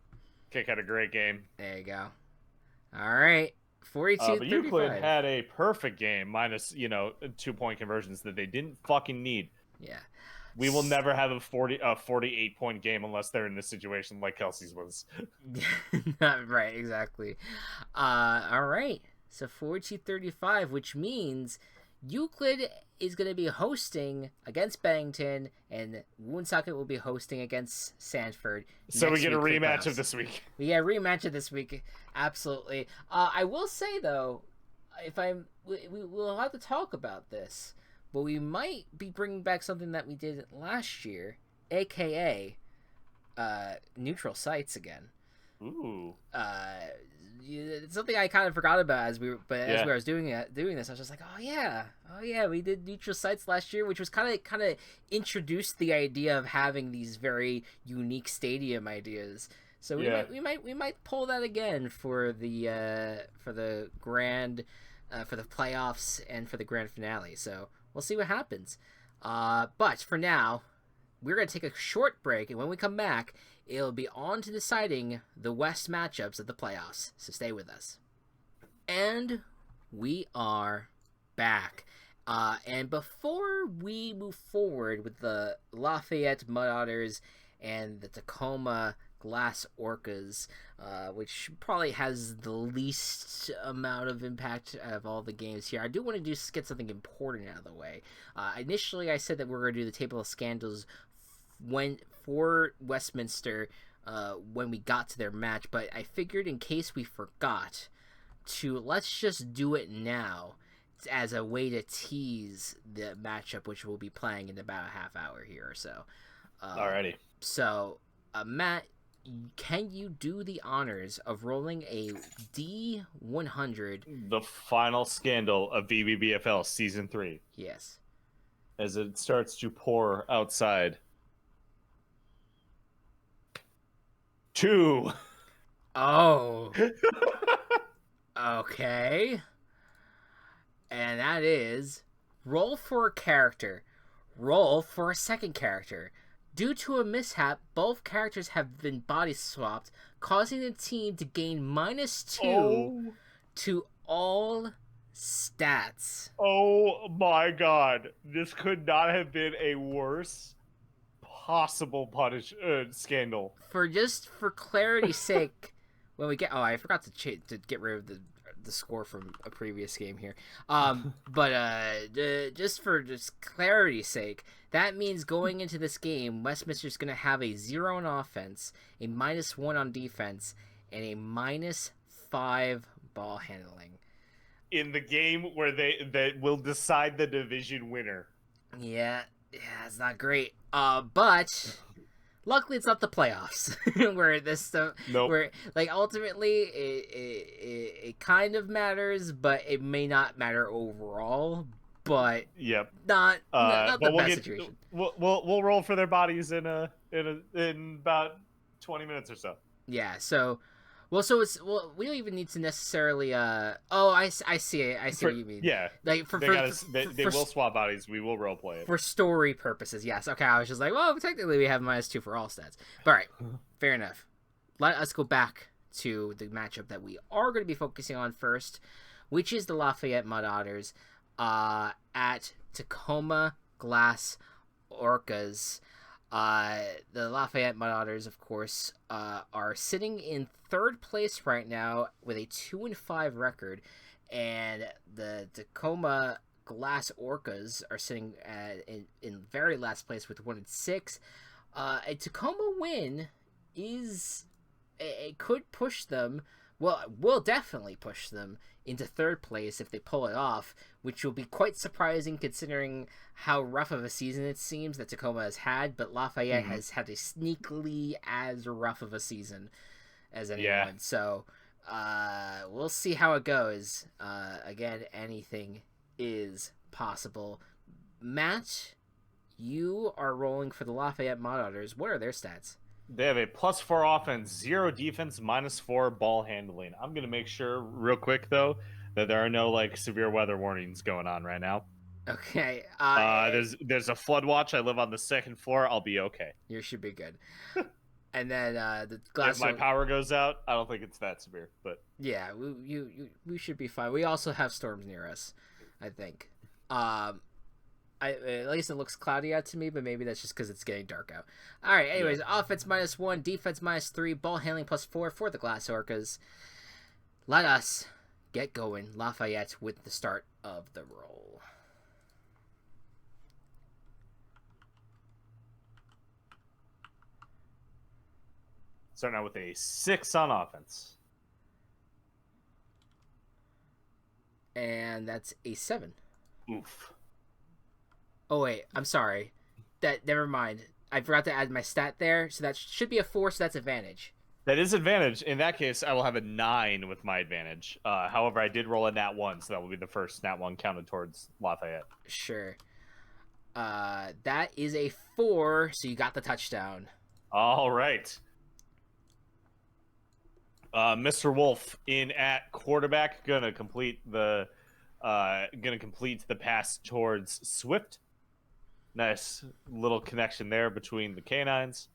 There you go. All right. 42-35. But Euclid had a perfect game, minus 2-point conversions that they didn't fucking need. Yeah. We will never have a 48-point game unless they're in this situation like Kelsey's was. Right, exactly. All right. So 42-35, which means Euclid is going to be hosting against Bennington, and Woonsocket will be hosting again Sanford. So we get a rematch of this week. We get a rematch of this week, absolutely. I will say though, we'll have to talk about this, but we might be bringing back something that we did last year, aka neutral sites again. Ooh. it's something I kind of forgot about as as I was doing this, I was just like, oh yeah, we did neutral sites last year, which was kind of introduced the idea of having these very unique stadium ideas. So we might pull that again for the grand for the playoffs and for the grand finale. So we'll see what happens. But for now, we're going to take a short break, and when we come back, it'll be on to deciding the West matchups of the playoffs. So stay with us. And we are back. And before we move forward with the Lafayette Mud Otters and the Tacoma Glass Orcas, which probably has the least amount of impact of all the games here, I do want to get something important out of the way. Initially, I said that we were going to do the table of scandals for Westminster when we got to their match, but I figured in case we forgot let's just do it now as a way to tease the matchup, which we'll be playing in about a half hour here or so. Alrighty. So, Matt, can you do the honors of rolling a D100? The final scandal of VBBFL Season 3. Yes. As it starts to pour outside. 2. Oh. Okay. And that is roll for a character. Roll for a second character. Due to a mishap, both characters have been body swapped, causing the team to gain -2 to all stats. Oh my god. This could not have been a worse possible scandal. For clarity's sake, when we get... Oh, I forgot to get rid of the score from a previous game here. But just for clarity's sake, that means going into this game, Westminster's going to have a 0 on offense, a -1 on defense, and a -5 ball handling. In the game where that will decide the division winner. Yeah, it's not great. But luckily it's not the playoffs where this stuff. Nope. Where ultimately it kind of matters, but it may not matter overall. But yep, not the best situation. We'll roll for their bodies in about 20 minutes or so. Yeah. So. We don't even need to necessarily. I see it. I see what you mean. Yeah. They will swap bodies. We will roleplay it for story purposes. Yes. Okay. I was just like, well, technically we have -2 for all stats. But all right, fair enough. Let us go back to the matchup that we are going to be focusing on first, which is the Lafayette Mud Otters at Tacoma Glass Orcas. The Lafayette Mud Otters, of course, are sitting in third place right now with a 2-5 record, and the Tacoma Glass Orcas are sitting in very last place with 1-6. A Tacoma win it could push them. Well, it will definitely push them into third place if they pull it off, which will be quite surprising considering how rough of a season it seems that Tacoma has had, but Lafayette has had a sneakily as rough of a season as anyone. Yeah. So we'll see how it goes. Again, anything is possible. Matt, you are rolling for the Lafayette Mud Otters. What are their stats? They have a +4 offense, 0 defense, -4 ball handling. I'm going to make sure real quick, though, that there are no severe weather warnings going on right now. Okay. There's a flood watch. I live on the second floor. I'll be okay. You should be good. And then the glass. If my power goes out, I don't think it's that severe, but yeah, we should be fine. We also have storms near us, I think. At least it looks cloudy out to me, but maybe that's just because it's getting dark out. All right. Anyways, offense -1, defense -3, ball handling +4 for the Glass Orcas. Let us get going. Lafayette with the start of the roll. Starting out with a 6 on offense. And that's a 7. Oof. Oh, wait. I'm sorry. Never mind. I forgot to add my stat there. So that should be a 4, so that's advantage. That is advantage. In that case, I will have a 9 with my advantage. However, I did roll a nat 1, so that will be the first nat 1 counted towards Lafayette. Sure. That is a 4, so you got the touchdown. All right. Mr. Wolf in at quarterback, gonna complete the pass towards Swift. Nice little connection there between the canines.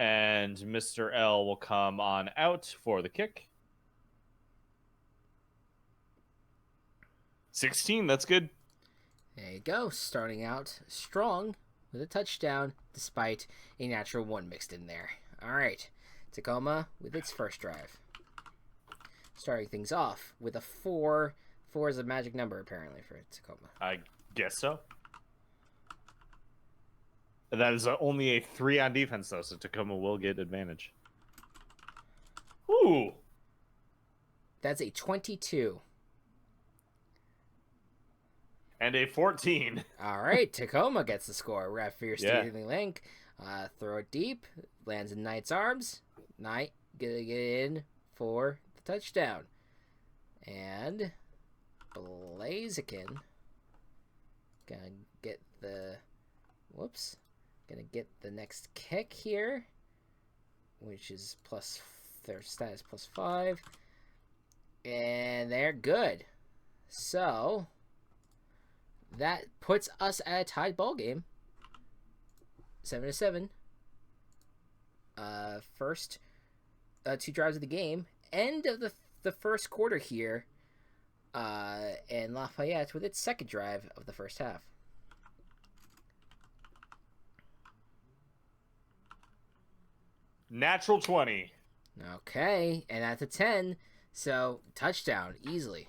And Mr. L will come on out for the kick. 16, that's good. There you go, starting out strong with a touchdown, despite a natural 1 mixed in there. All right, Tacoma with its first drive. Starting things off with a 4. 4 is a magic number, apparently, for Tacoma. I guess so. That is only a 3 on defense, though, so Tacoma will get advantage. Ooh. That's a 22. And a 14. All right, Tacoma gets the score. Ref Fierce Stealing Link. Throw it deep. Lands in Knight's arms. Knight gonna get in for the touchdown. And Blaziken gonna get the... Whoops. Gonna get the next kick here, which is plus... Their stat is +5. And they're good. So... that puts us at a tied ball game. 7-7. First 2 drives of the game. End of the first quarter here. And Lafayette with its second drive of the first half. Natural 20. Okay, and that's a 10. So touchdown easily.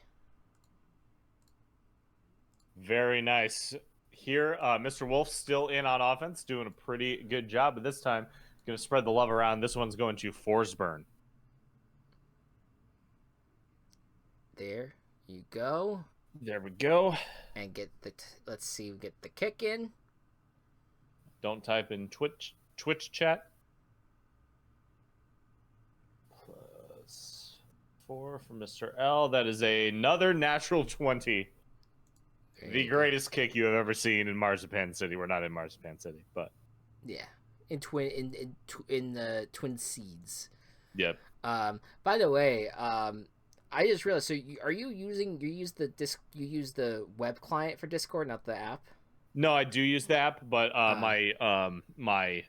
Very nice. Here, Mr. Wolf still in on offense, doing a pretty good job. But this time, going to spread the love around. This one's going to Forsburn. There you go. There we go. And get the... let's see, get the kick in. Don't type in Twitch chat. +4 for Mr. L. That is another natural 20. The greatest kick you have ever seen in Marzipan City. We're not in Marzipan City, but yeah, in the Twin Seeds. Yep. By the way, I just realized. So, you use the web client for Discord, not the app? No, I do use the app, but my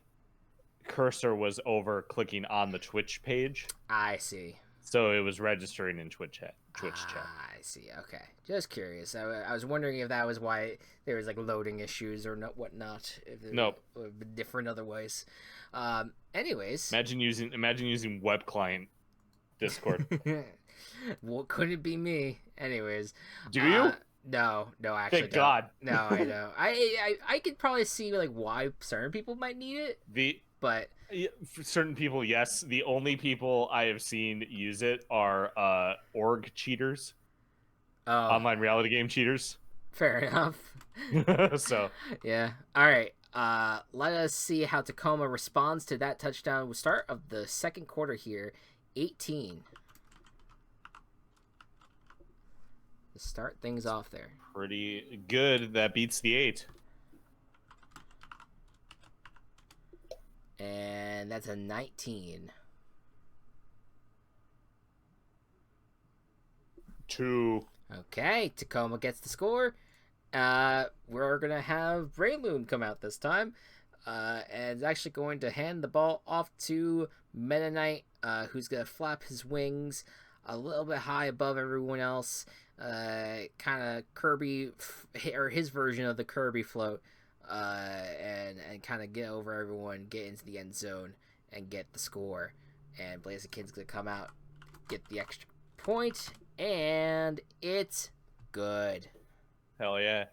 cursor was over clicking on the Twitch page. I see. So it was registering in Twitch chat. I see. Okay, just curious. I was wondering if that was why there was like loading issues or whatnot. Nope. It would have been different otherwise. Anyways. Imagine using web client Discord. Well, couldn't it be me? Anyways. Do you? No, actually. Thank God. No, I know. I could probably see like why certain people might need it. But for certain people, yes. The only people I have seen use it are org cheaters, online reality game cheaters. Fair enough. So yeah. All right. Let us see how Tacoma responds to that touchdown. We'll start of the second quarter here. 18. To start things off there. Pretty good. That beats the 8. And that's a 19. 2. Okay, Tacoma gets the score. We're going to have Brayloon come out this time. And is actually going to hand the ball off to Mennonite, who's going to flap his wings a little bit high above everyone else. Kind of Kirby, or his version of the Kirby float. And kind of get over everyone, get into the end zone, and get the score. And Blaziken's going to come out, get the extra point, and it's good. Hell yeah.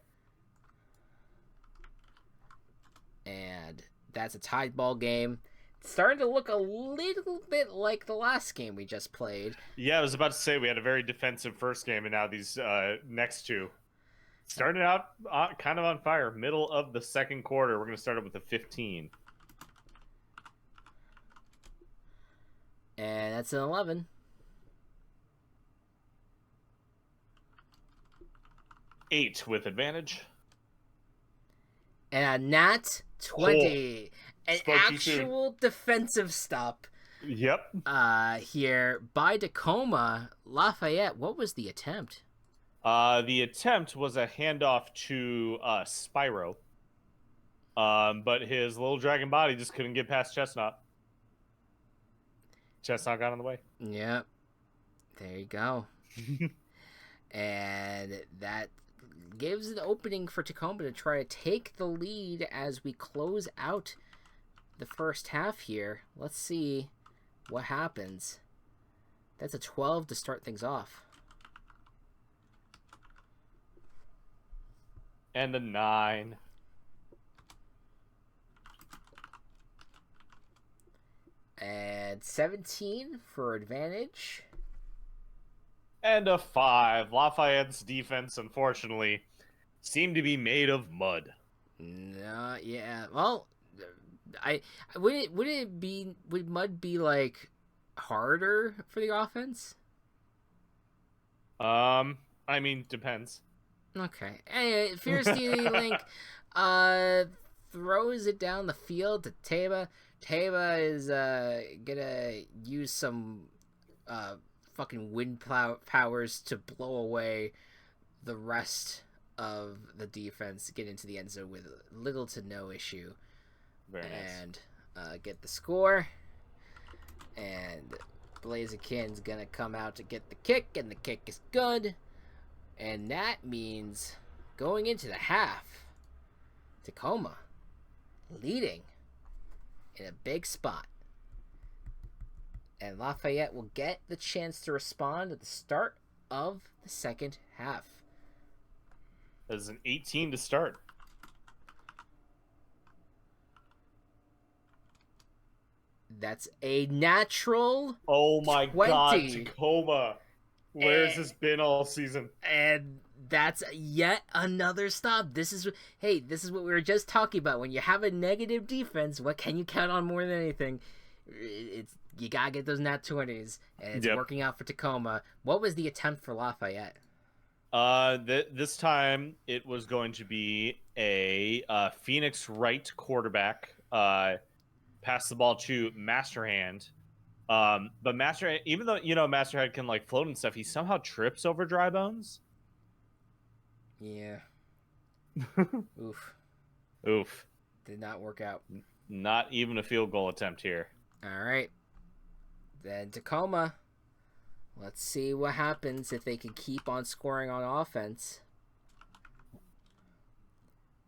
And that's a tied ball game. It's starting to look a little bit like the last game we just played. Yeah, I was about to say we had a very defensive first game, and now these next two. Starting out kind of on fire. Middle of the second quarter. We're going to start up with a 15. And that's an 11. 8 with advantage. And a nat 20. An Spoke too soon. actual defensive stop. Yep. Here by Tacoma. Lafayette, what was the attempt? The attempt was a handoff to Spyro. But his little dragon body just couldn't get past Chestnut. Chestnut got in the way. Yep. There you go. And that gives an opening for Tacoma to try to take the lead as we close out the first half here. Let's see what happens. That's a 12 to start things off. And a 9. And 17 for advantage. And a 5. Lafayette's defense, unfortunately, seemed to be made of mud. No, yeah. Well, would mud be like harder for the offense? I mean, depends. Okay. Anyway, Fierce Deity Link throws it down the field to Taba. Taba is gonna use some fucking wind powers to blow away the rest of the defense, get into the end zone with little to no issue. Very nice. And get the score. And Blaziken's gonna come out to get the kick, and the kick is good. And that means going into the half, Tacoma leading in a big spot. And Lafayette will get the chance to respond at the start of the second half. There's an 18 to start. That's a natural. Oh my 20. God, Tacoma. Where's this been all season? And that's yet another stop. This is what we were just talking about. When you have a negative defense, what can you count on more than anything? It's you gotta get those nat 20s, and it's working out for Tacoma. What was the attempt for Lafayette? This time it was going to be a Phoenix right quarterback. Pass the ball to Masterhand. But Masterhand, even though Masterhand can like float and stuff, he somehow trips over dry bones. Yeah. Oof. Did not work out. Not even a field goal attempt here. All right. Then Tacoma. Let's see what happens if they can keep on scoring on offense.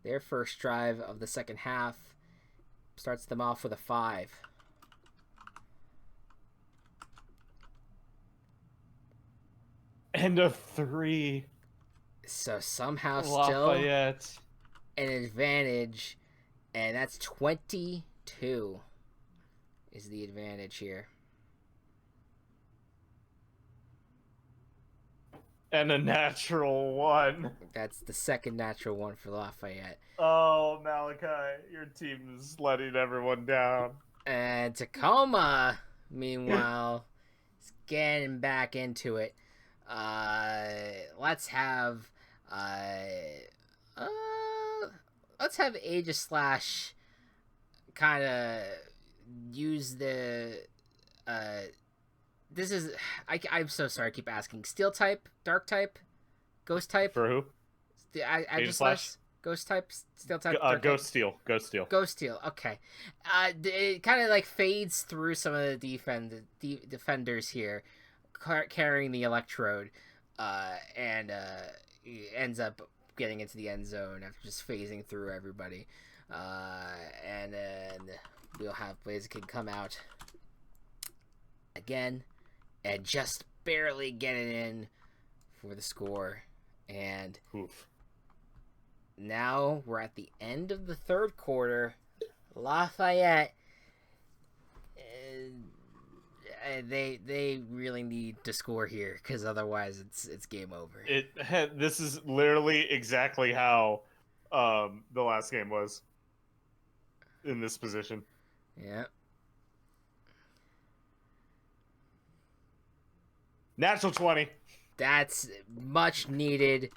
Their first drive of the second half starts them off with a 5. And a 3. So somehow Lafayette. Still an advantage, and that's 22 is the advantage here. And a natural 1. That's the second natural 1 for Lafayette. Oh, Malachi, your team is letting everyone down. And Tacoma, meanwhile, is getting back into it. Let's have Aegis Slash kind of use the this is I'm so sorry, I keep asking. Steel type, dark type, ghost type. For who? Aegis Slash, ghost type, steel type. Ghost Steel. Ghost Steel. Okay. It kind of like fades through some of the defenders here, carrying the electrode, and ends up getting into the end zone after just phasing through everybody. And then we'll have Blaziken come out again and just barely get it in for the score. And now we're at the end of the third quarter. Lafayette, they really need to score here, because otherwise it's game over. This is literally exactly how the last game was in this position. Yeah. Natural 20. That's much needed.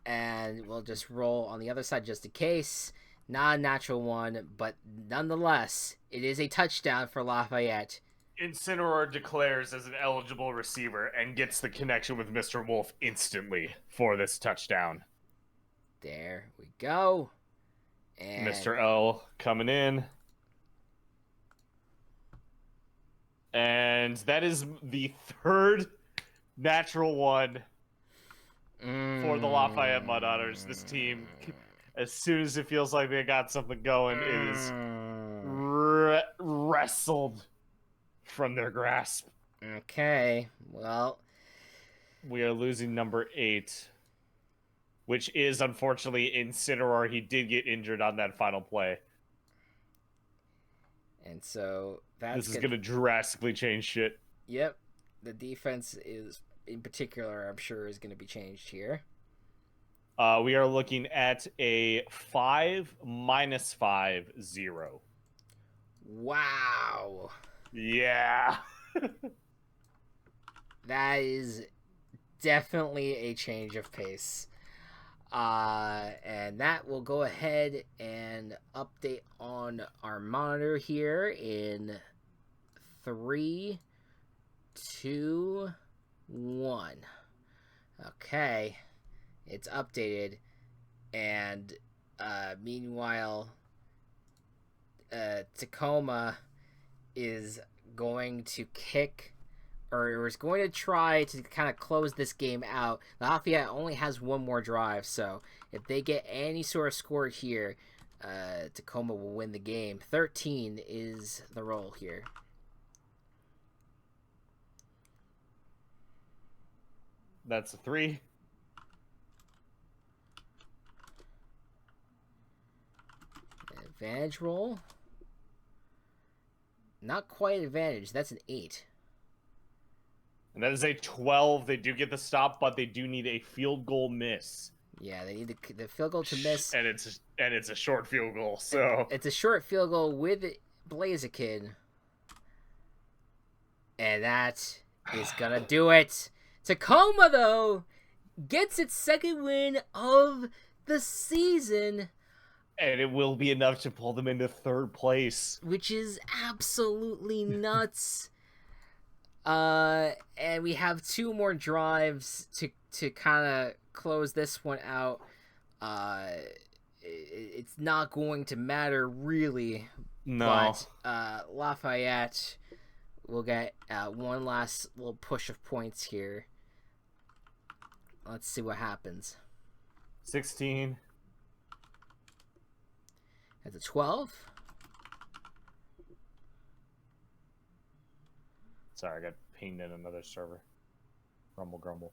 And we'll just roll on the other side just in case. Not a natural one, but nonetheless, it is a touchdown for Lafayette. Incineroar declares as an eligible receiver and gets the connection with Mr. Wolf instantly for this touchdown. There we go. And Mr. L coming in. And that is the third natural one for the Lafayette Mud Otters. This team, as soon as it feels like they got something going, it is wrestled from their grasp. Okay, well, we are losing number 8, which is unfortunately Incineroar. He did get injured on that final play. And so this is going to drastically change shit. Yep. The defense is, in particular, I'm sure is going to be changed here. We are looking at a 5-5-0. Wow. Yeah. That is definitely a change of pace. And that will go ahead and update on our monitor here in 3, 2, 1. Okay, it's updated, and meanwhile, Tacoma is going to kick, or is going to try to kind of close this game out. Lafayette only has one more drive, so if they get any sort of score here, Tacoma will win the game. 13 is the roll here. That's a 3. Advantage roll. Not quite advantage. That's an 8. And that is a 12. They do get the stop, but they do need a field goal miss. Yeah, they need the field goal to miss. And it's a short field goal, so it's a short field goal with Blaziken. And that is gonna do it. Tacoma, though, gets its second win of the season. And it will be enough to pull them into third place. Which is absolutely nuts. And we have 2 more drives to kind of close this one out. It's not going to matter, really. No. But Lafayette will get one last little push of points here. Let's see what happens. 16. That's a 12. Sorry, I got pinged in another server. Grumble, grumble.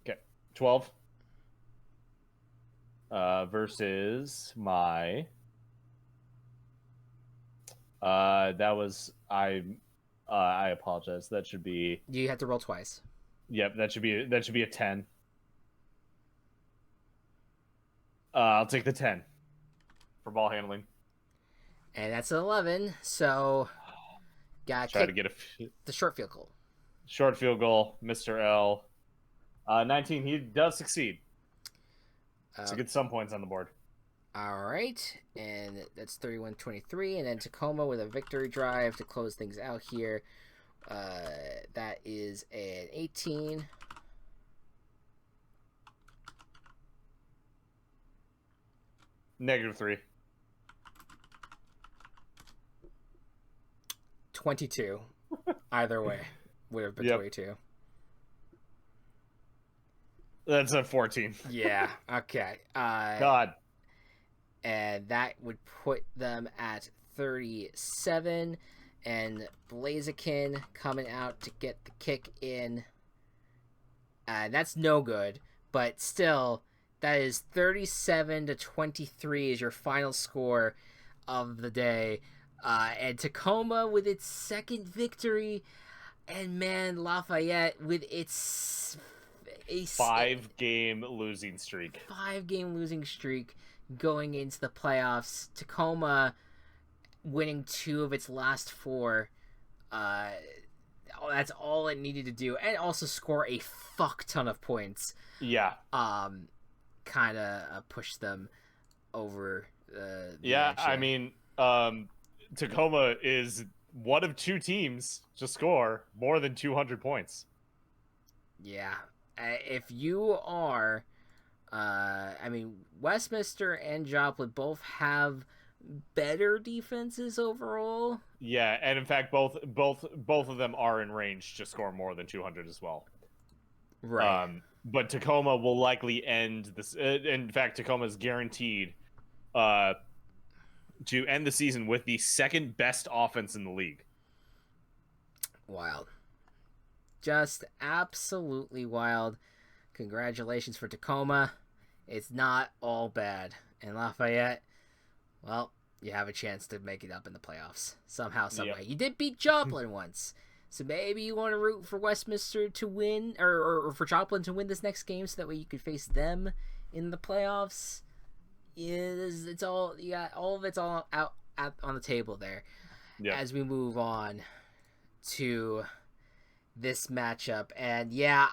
Okay, 12. Versus my. That was I apologize. That should be. You have to roll twice. Yep, that should be a 10. I'll take the 10 for ball handling. And that's an 11. So, got try to get the short field goal. Short field goal, Mr. L. 19. He does succeed. So get some points on the board. All right, and that's 31-23, and then Tacoma with a victory drive to close things out here. That is an 18. -3. 22. Either way would have been 22. That's a 14. Yeah, okay. God. And that would put them at 37. And Blaziken coming out to get the kick in. That's no good. But still, that is 37-23 is your final score of the day. And Tacoma with its second victory. And man, Lafayette with its a 5-game losing streak. 5-game losing streak going into the playoffs. Tacoma winning 2 of its last 4. That's all it needed to do, and also score a fuck ton of points. Yeah. Kind of pushed them over. Yeah, I mean, Tacoma is one of 2 teams to score more than 200 points. Yeah, if you are, Westminster and Joplin both have better defenses overall. Yeah, and in fact, both of them are in range to score more than 200 as well. Right. But Tacoma will likely end this. In fact, Tacoma is guaranteed to end the season with the 2nd best offense in the league. Wild. Just absolutely wild. Congratulations for Tacoma. It's not all bad. And Lafayette, well, you have a chance to make it up in the playoffs. Somehow, some way. You did beat Joplin once. So maybe you want to root for Westminster to win, or for Joplin to win this next game so that way you could face them in the playoffs. It's all, you got all of it's all out on the table there. Yeah. As we move on to this matchup, and yeah,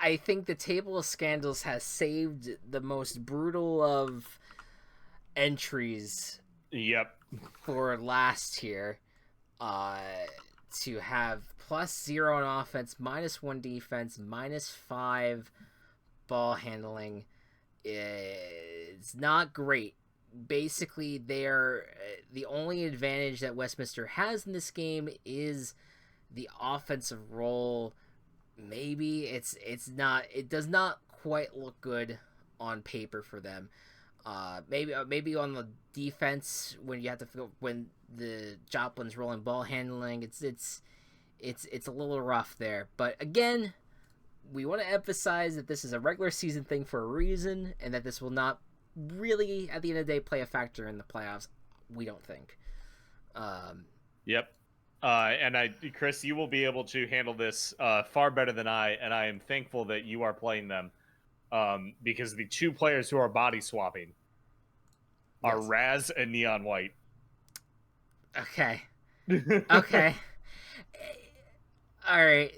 I think the Table of Scandals has saved the most brutal of entries. Yep. For last here, to have +0 on offense, -1 defense, -5 ball handling, it's not great. Basically, they're the only advantage that Westminster has in this game is the offensive role. Maybe it does not quite look good on paper for them. Maybe on the defense when the Joplin's rolling ball handling, it's a little rough there. But again, we want to emphasize that this is a regular season thing for a reason, and that this will not really, at the end of the day, play a factor in the playoffs. We don't think. Yep. And Chris, you will be able to handle this far better than I, and I am thankful that you are playing them, because the 2 players who are body swapping are Raz and Neon White. Okay. Okay. All right,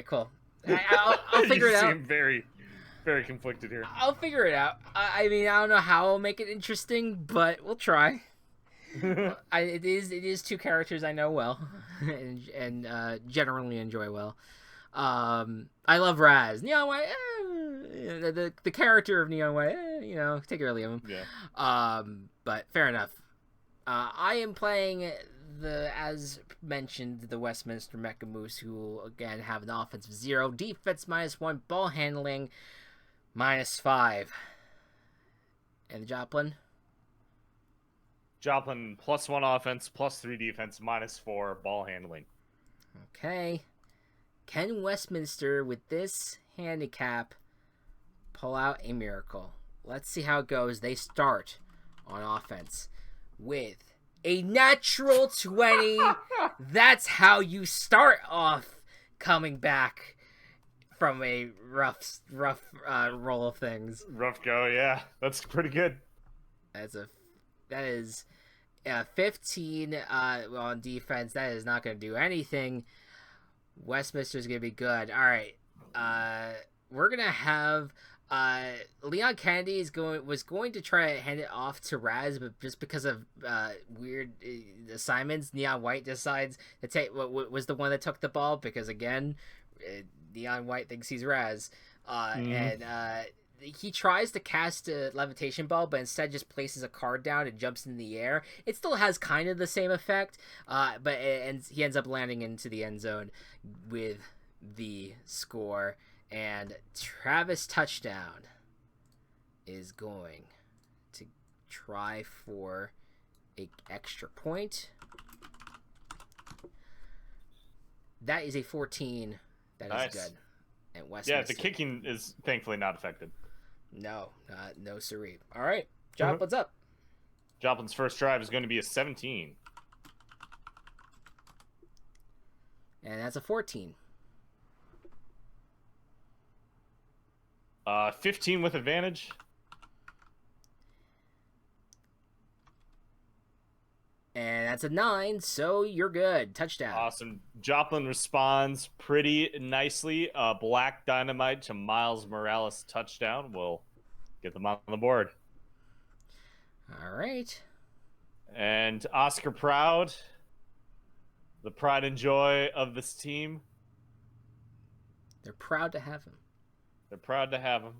cool. I'll figure it out. You seem very, very conflicted here. I'll figure it out. I mean, I don't know how I'll make it interesting, but we'll try. It is 2 characters I know well, and generally enjoy well. I love Raz. Neon White, the character of Neon White, take it or leave him. Yeah. But fair enough. I am playing as mentioned, the Westminster Mecha Moose, who again have an offense of 0, defense -1, ball handling -5. And the Joplin? Joplin +1 offense, +3 defense, -4 ball handling. Okay. Can Westminster, with this handicap, pull out a miracle? Let's see how it goes. They start on offense with a natural 20. That's how you start off coming back from a rough roll of things. Rough go, yeah. That's pretty good. That is 15 on defense. That is not going to do anything. Westminster's going to be good. All right. We're going to have Leon Kennedy was going to try to hand it off to Raz, but just because of weird assignments, Neon White decides to take what was the one that took the ball, because again, Neon White thinks he's Raz, and he tries to cast a levitation ball, but instead just places a card down and jumps in the air. It still has kind of the same effect, but he ends up landing into the end zone with the score. And Travis Touchdown is going to try for an extra point. That is a 14. That nice. Is good. And Westminster. Yeah, the kicking is thankfully not affected. No, no siree. All right, Joplin, what's up? Joplin's first drive is going to be a 17. And that's a 14. 15 with advantage. And that's a 9, so you're good. Touchdown. Awesome. Joplin responds pretty nicely. Black Dynamite to Miles Morales touchdown will get them on the board. All right. And Oscar Proud, the pride and joy of this team. They're proud to have him. They're proud to have him.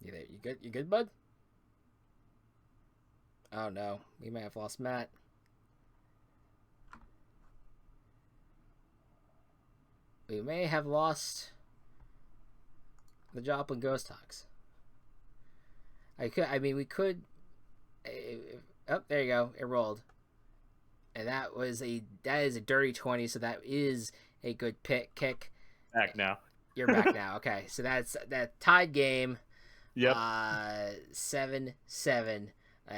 You good? You good, bud? Oh no, we may have lost Matt. We may have lost the Joplin Ghost Hawks. We could. Oh, there you go. It rolled, and that is a dirty 20. So that is a good kick. Back now. You're back now. Okay, so that's that tied game. Yep. 7-7.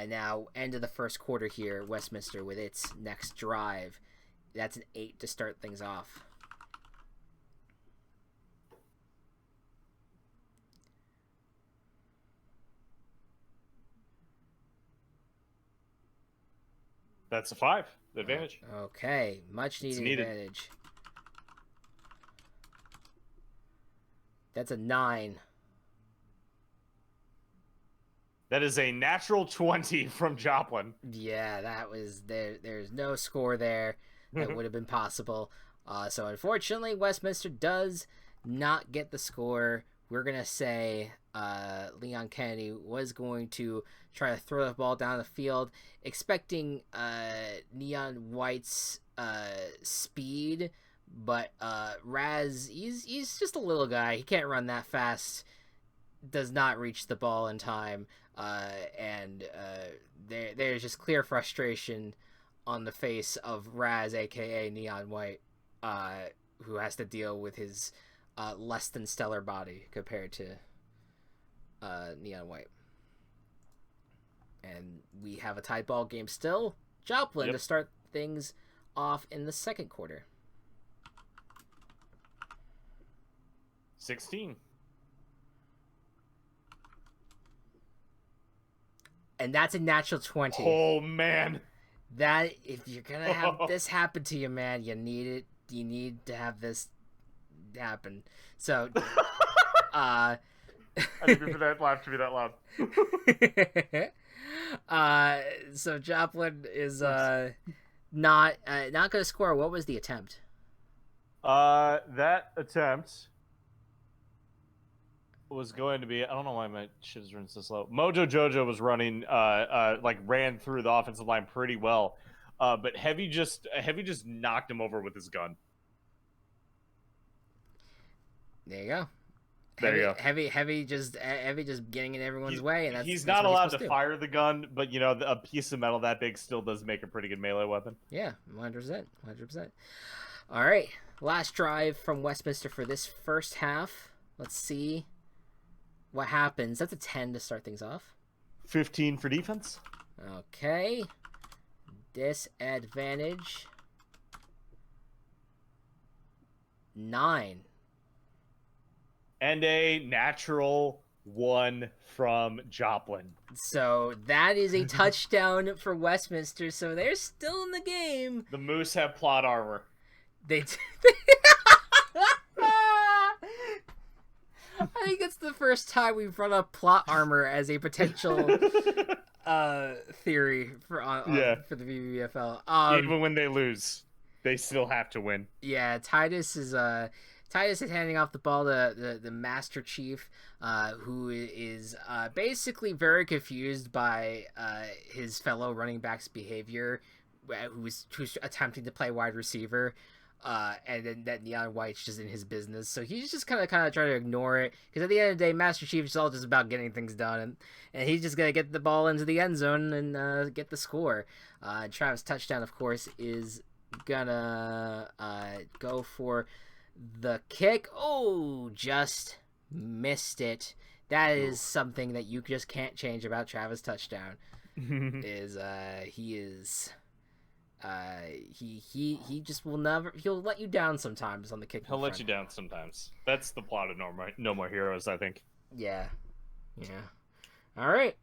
Now end of the first quarter here. Westminster with its next drive. That's an 8 to start things off. That's a 5. The advantage. Okay, much needed advantage. That's a 9. That is a natural 20 from Joplin. Yeah, that was there. There's no score there that would have been possible. So unfortunately, Westminster does not get the score. We're gonna say Leon Kennedy was going to try to throw the ball down the field, expecting Neon White's speed, but Raz, he's just a little guy. He can't run that fast. Does not reach the ball in time. And there's just clear frustration on the face of Raz, aka Neon White, who has to deal with his less than stellar body compared to Neon White. And we have a tied ball game still. Joplin to start things off in the second quarter. 16. And that's a natural 20. Oh, man. That, if you're going to have this happen to you, man, you need it. You need to have this happen. So, I didn't mean for that laugh to be that loud. So Joplin is not going to score. What was the attempt? That attempt was going to be, I don't know why my shit is running so slow. Mojo Jojo was running ran through the offensive line pretty well. But Heavy just knocked him over with his gun. There you go. There you go. Heavy just getting in everyone's way, and he's that's not allowed to do. fire the gun, but a piece of metal that big still does make a pretty good melee weapon. Yeah, 100%. All right, last drive from Westminster for this first half. Let's see what happens. That's a 10 to start things off. 15 for defense. Okay. Disadvantage. 9. And a natural 1 from Joplin. So that is a touchdown for Westminster. So they're still in the game. The Moose have plot armor. They I think it's the first time we've brought up plot armor as a potential theory for the VBBFL. Even when they lose, they still have to win. Yeah, Titus is handing off the ball to the Master Chief, who is basically very confused by his fellow running back's behavior, who's attempting to play wide receiver. And then that Neon White's just in his business, so he's just kind of trying to ignore it, because at the end of the day, Master Chief is all just about getting things done, and he's just gonna get the ball into the end zone and get the score. Travis' touchdown, of course, is gonna go for the kick. Oh, just missed it. That is something that you just can't change about Travis Touchdown. He just will never. He'll let you down sometimes on the kick. He'll let you down sometimes. That's the plot of No More Heroes, I think. Yeah. All right.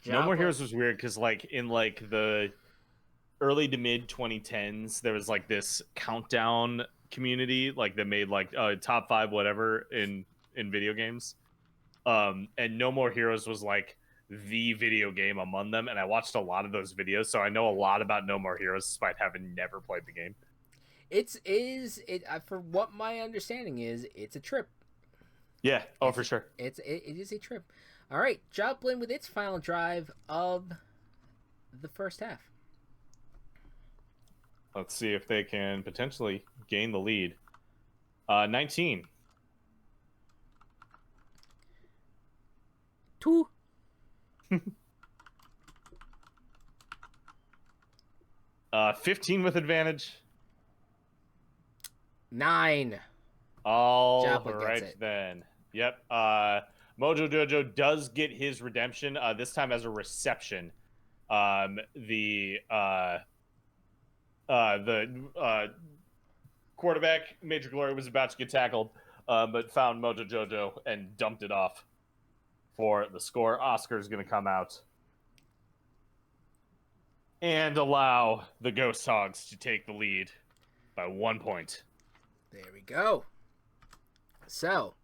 No More Heroes was weird because in the early to mid 2010s, there was this countdown community that made top 5 whatever in video games. And No More Heroes was the video game among them, and I watched a lot of those videos, so I know a lot about No More Heroes despite having never played the game. For what my understanding is, it's a trip. Yeah, for sure. It is a trip. All right, Joplin with its final drive of the first half. Let's see if they can potentially gain the lead. 19. 2. 15 with advantage. 9. All Joplin right then. Yep. Mojo Jojo does get his redemption. This time as a reception. The quarterback, Major Glory, was about to get tackled, but found Mojo Jojo and dumped it off for the score. Oscar's going to come out and allow the Ghost Hogs to take the lead by 1 point. There we go. So,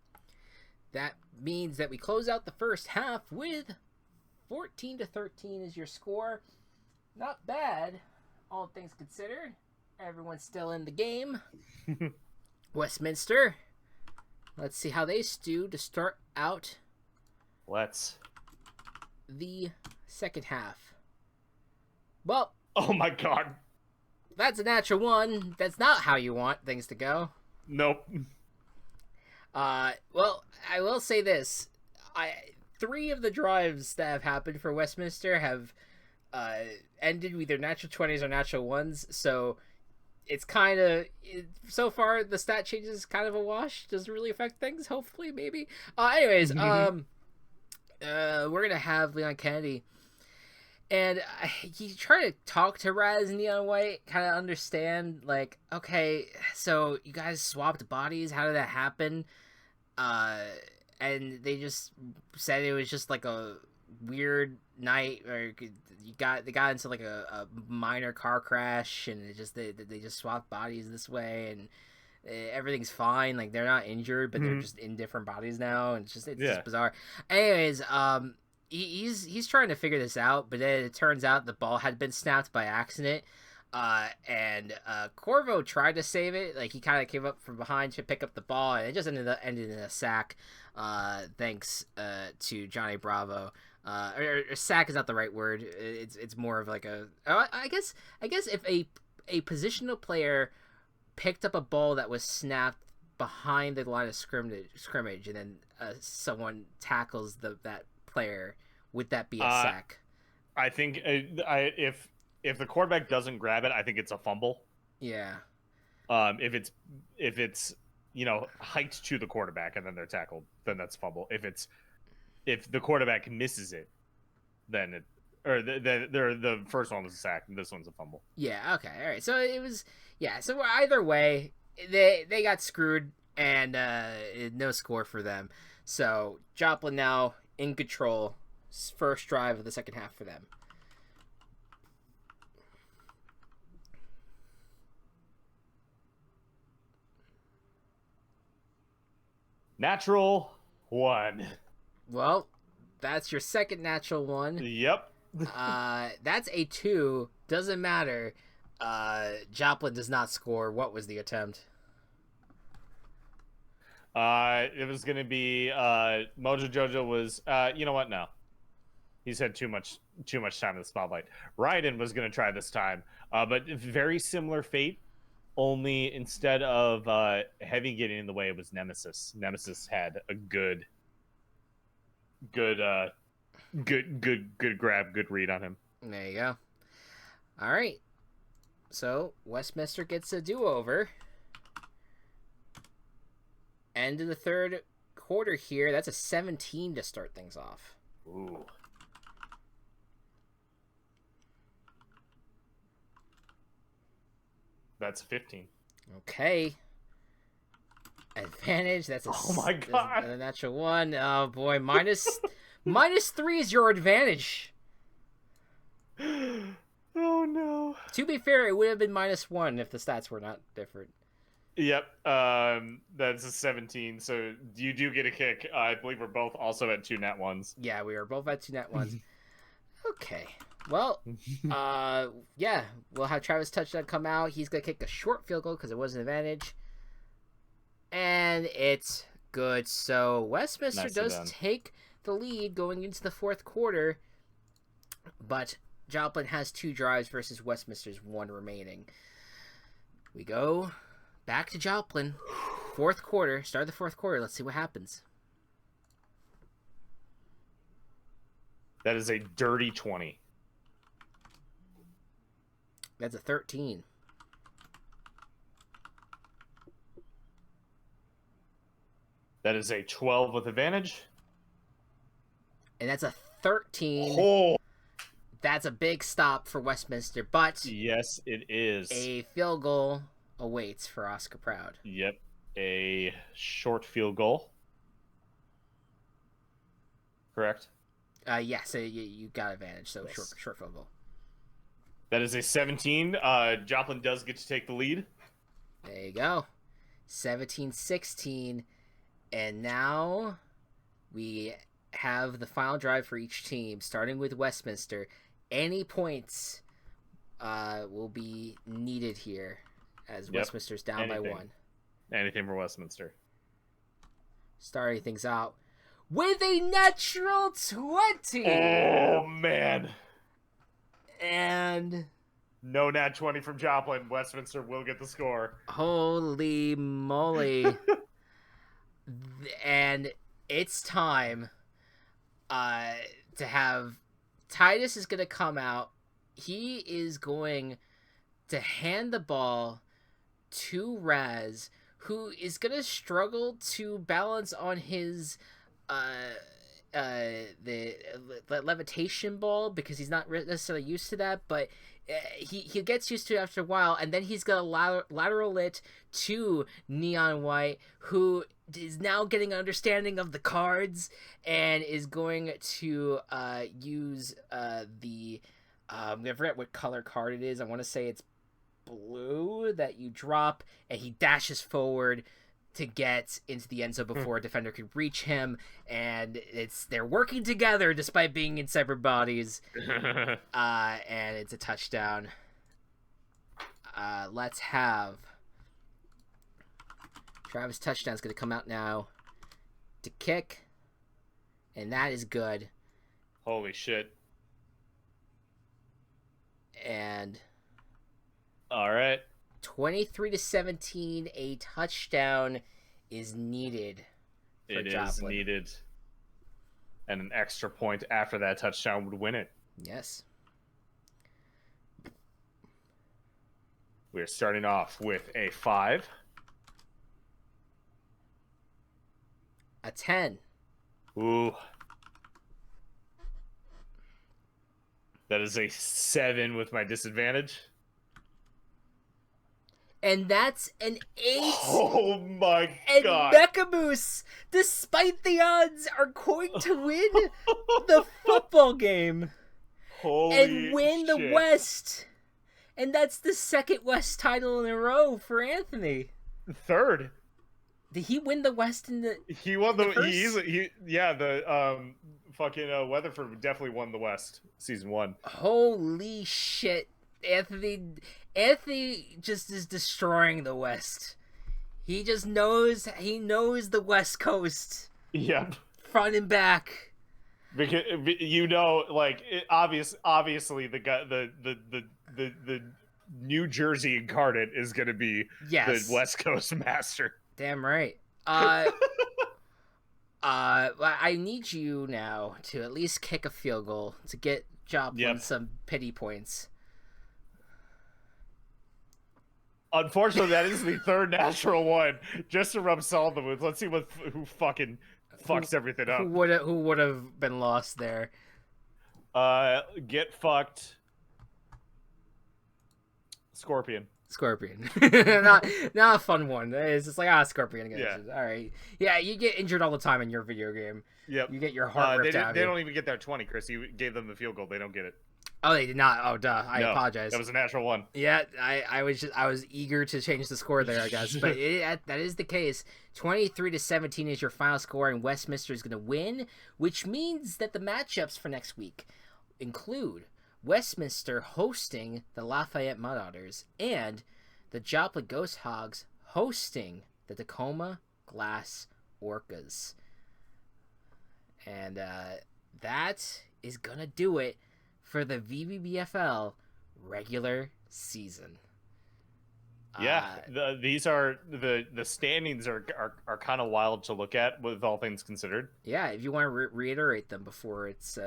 that means that we close out the first half with 14-13 is your score. Not bad, all things considered. Everyone's still in the game. Westminster. Let's see how they stew to start out the second half. Well, oh my god. That's a natural 1. That's not how you want things to go. Nope. Well, I will say this. 3 of the drives that have happened for Westminster have ended with either natural 20s or natural 1s, so it's kind of... So far, the stat change is kind of a wash. Doesn't really affect things, hopefully, maybe. Anyways, we're going to have Leon Kennedy. And he tried to talk to Raz and Neon White, kind of understand, okay, so you guys swapped bodies. How did that happen? And they just said it was just a weird night, or they got into a minor car crash, and they just swapped bodies this way, and everything's fine. They're not injured, but they're just in different bodies now, and it's just bizarre. Anyways, he's trying to figure this out, but then it turns out the ball had been snapped by accident. And Corvo tried to save it. He kind of came up from behind to pick up the ball, and it just ended in a sack. Thanks to Johnny Bravo. Or sack is not the right word. It's more of I guess if a positional player picked up a ball that was snapped behind the line of scrimmage, and then someone tackles that player, would that be a sack? I think if the quarterback doesn't grab it, I think it's a fumble. Yeah. If it's hiked to the quarterback and then they're tackled, then that's a fumble. If the quarterback misses it, then the first one was a sack and this one's a fumble. Yeah. Okay. All right. So it was So either way, they got screwed, and no score for them. So Joplin now in control. First drive of the second half for them. Natural 1. Well, that's your second natural 1. Yep. That's a 2. Doesn't matter. Joplin does not score. What was the attempt? It was going to be Mojo Jojo was you know what? No. He's had too much time in the spotlight. Ryden was going to try this time, but very similar fate. Only instead of Heavy getting in the way, it was Nemesis. Nemesis had a good grab, good read on him. There you go. All right. So Westminster gets a do-over. End of the third quarter here. That's a 17 to start things off. Ooh. That's 15. Okay. Advantage. That's a Oh my god. a natural one. Oh boy, minus 3 is your advantage. Oh no. To be fair, it would have been -1 if the stats were not different. Yep. That's a 17. So you do get a kick. I believe we're both also at 2 net ones. Yeah, we are both at 2 net ones. Okay. Well, yeah, we'll have Travis touchdown come out. He's gonna kick a short field goal because it was an advantage, and it's good. So Westminster does take the lead going into the fourth quarter, but Joplin has 2 drives versus Westminster's 1 remaining. We go back to Joplin. Fourth quarter. Start of the fourth quarter. Let's see what happens. That is a dirty 20. That's a 13. That is a 12 with advantage. And that's a 13. Oh. That's a big stop for Westminster, but yes, it is. A field goal awaits for Oscar Proud. Yep, a short field goal. Correct? Yeah, so you got advantage, so yes. Short field goal. That is a 17. Joplin does get to take the lead. There you go. 17-16. And now we have the final drive for each team, starting with Westminster. Any points will be needed here as Westminster's down by 1. Anything for Westminster. Starting things out with a natural 20. Oh, man. And no nat 20 from Joplin. Westminster will get the score. Holy moly. And it's time to have Titus is going to come out. He is going to hand the ball to Raz, who is going to struggle to balance on his the levitation ball because he's not necessarily used to that, but he gets used to it after a while, and then he's gonna lateral it to Neon White, who is now getting an understanding of the cards and is going to use the I forget what color card it is. I want to say it's blue that you drop, and he dashes forward to get into the end zone before a defender could reach him, and they're working together despite being in separate bodies, and it's a touchdown. Let's have Travis touchdown's going to come out now to kick, and that is good. Holy shit. And all right. 23-17, a touchdown is needed for Joplin. It is needed. And an extra point after that touchdown would win it. Yes. We're starting off with a 5. A 10. Ooh. That is a 7 with my disadvantage. And that's an 8. Oh my god. And Mechamoose, despite the odds, are going to win the football game. Holy and win shit. the West. And that's the second West title in a row for Anthony. Third. Did he win the West in the He won the first? Fucking Weatherford definitely won the West season 1. Holy shit. Anthony just is destroying the West. He just knows the West Coast. Yep. Front and back. Because obviously the New Jersey incarnate is going to be the West Coast master. Damn right. I need you now to at least kick a field goal to get Joplin some pity points. Unfortunately, that is the third natural one. Just to rub salt in the wounds. Let's see who fucking fucks everything up. Who would have been lost there? Get fucked. Scorpion. not a fun one. It's just like Scorpion again. Yeah. All right. Yeah, you get injured all the time in your video game. Yep. You get your heart ripped out. They don't even get their 20, Chris. You gave them the field goal. They don't get it. Oh, they did not. Oh, duh. I apologize. That was a natural one. Yeah, I was eager to change the score there, I guess, but that is the case. 23-17 is your final score, and Westminster is going to win, which means that the matchups for next week include Westminster hosting the Lafayette Mud Otters and the Joplin Ghost Hogs hosting the Tacoma Glass Orcas. And that is going to do it for the VBBFL regular season. Yeah, these are the standings are kind of wild to look at with all things considered. Yeah, if you want to reiterate them before it's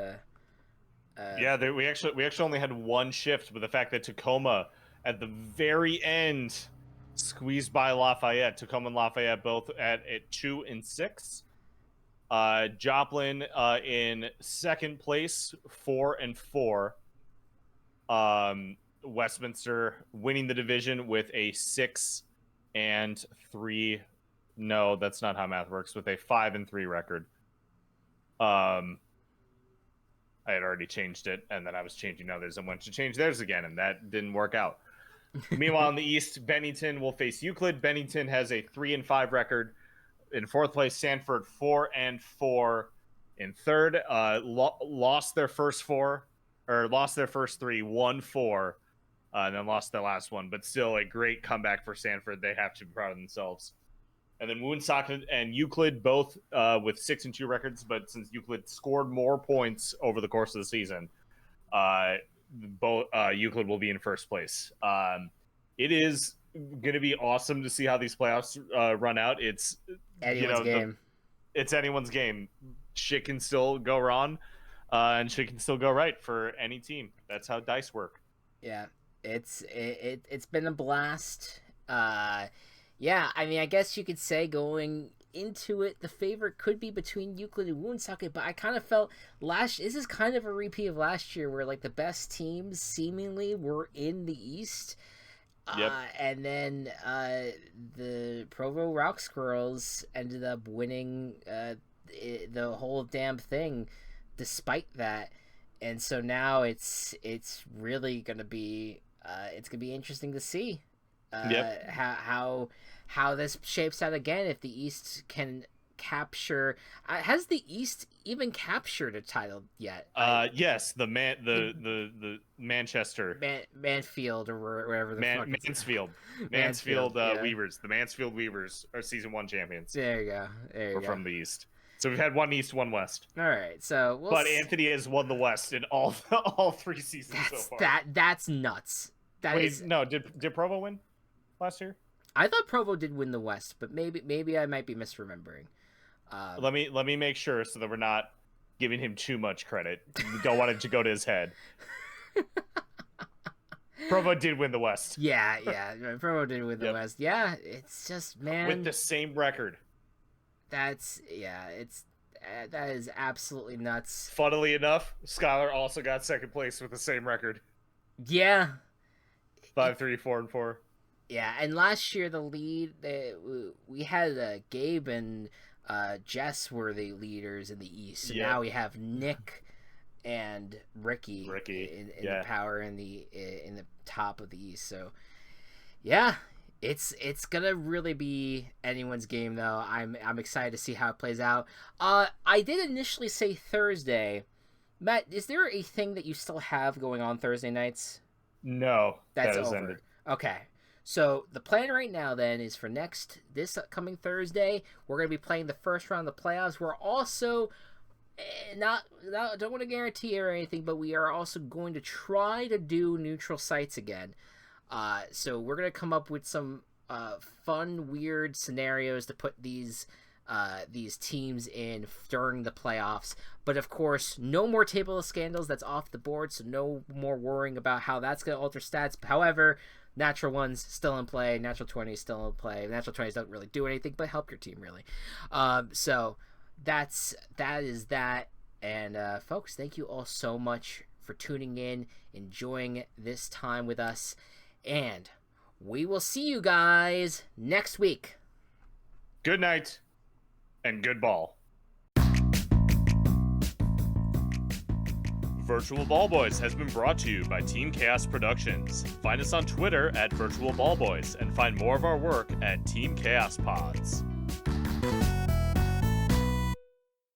we actually only had one shift, but the fact that Tacoma at the very end squeezed by Lafayette. Tacoma and Lafayette both at 2 and 6. Joplin in second place, 4 and 4. Westminster winning the division with a 6 and 3. No, that's not how math works. With a 5 and 3 record. I had already changed it, and then I was changing others and went to change theirs again, and that didn't work out. Meanwhile, in the East, Bennington will face Euclid. Bennington has a 3 and 5 record. In fourth place, Sanford 4 and 4. In third, lost their first 3, won 4, and then lost their last one. But still, a great comeback for Sanford. They have to be proud of themselves. And then Woonsocket and Euclid both with 6 and 2 records. But since Euclid scored more points over the course of the season, both Euclid will be in first place. It is going to be awesome to see how these playoffs run out. It's anyone's game. It's anyone's game. Shit can still go wrong, and shit can still go right for any team. That's how dice work. Yeah, it's been a blast. Yeah, I mean, I guess you could say going into it, the favorite could be between Euclid and Woonsocket, but I kind of felt this is kind of a repeat of last year where like the best teams seemingly were in the East. Yep. And then the Provo Rock Squirrels ended up winning the whole damn thing despite that. And so now it's really going to be interesting to see how this shapes out again if the East can capture has the East even captured a title yet? Yes, the Manchester Manfield or whatever the fuck Mansfield Weavers. The Mansfield Weavers are season 1 champions. There you go. We're from the East. So we've had one East, one West. All right, so Anthony has won the West in all 3 seasons so far. That's nuts. Did Provo win last year? I thought Provo did win the West, but maybe I might be misremembering. Let me make sure so that we're not giving him too much credit. We don't want it to go to his head. Provo did win the West. Yeah, Provo did win the West. Yeah, it's just, man, with the same record. That is absolutely nuts. Funnily enough, Skylar also got second place with the same record. Yeah. 5-3, 4-4. Yeah, and last year the lead, we had Gabe and Jess were the leaders in the East. So now we have Nick and Ricky in the power in the top of the East. So yeah, it's gonna really be anyone's game though. I'm excited to see how it plays out. I did initially say Thursday. Matt, is there a thing that you still have going on Thursday nights? No, that's over. Ended. Okay. So the plan right now then is for this upcoming Thursday, we're going to be playing the first round of the playoffs. We're also don't want to guarantee or anything, but we are also going to try to do neutral sites again. So we're going to come up with some fun, weird scenarios to put these teams in during the playoffs. But of course, no more table of scandals. That's off the board, so no more worrying about how that's going to alter stats. However, Natural 1's still in play. Natural 20's still in play. Natural 20's don't really do anything but help your team, really. So that is that. And folks, thank you all so much for tuning in, enjoying this time with us. And we will see you guys next week. Good night and good ball. Virtual Ball Boys has been brought to you by Team Chaos Productions. Find us on Twitter at Virtual Ball Boys and find more of our work at Team Chaos Pods.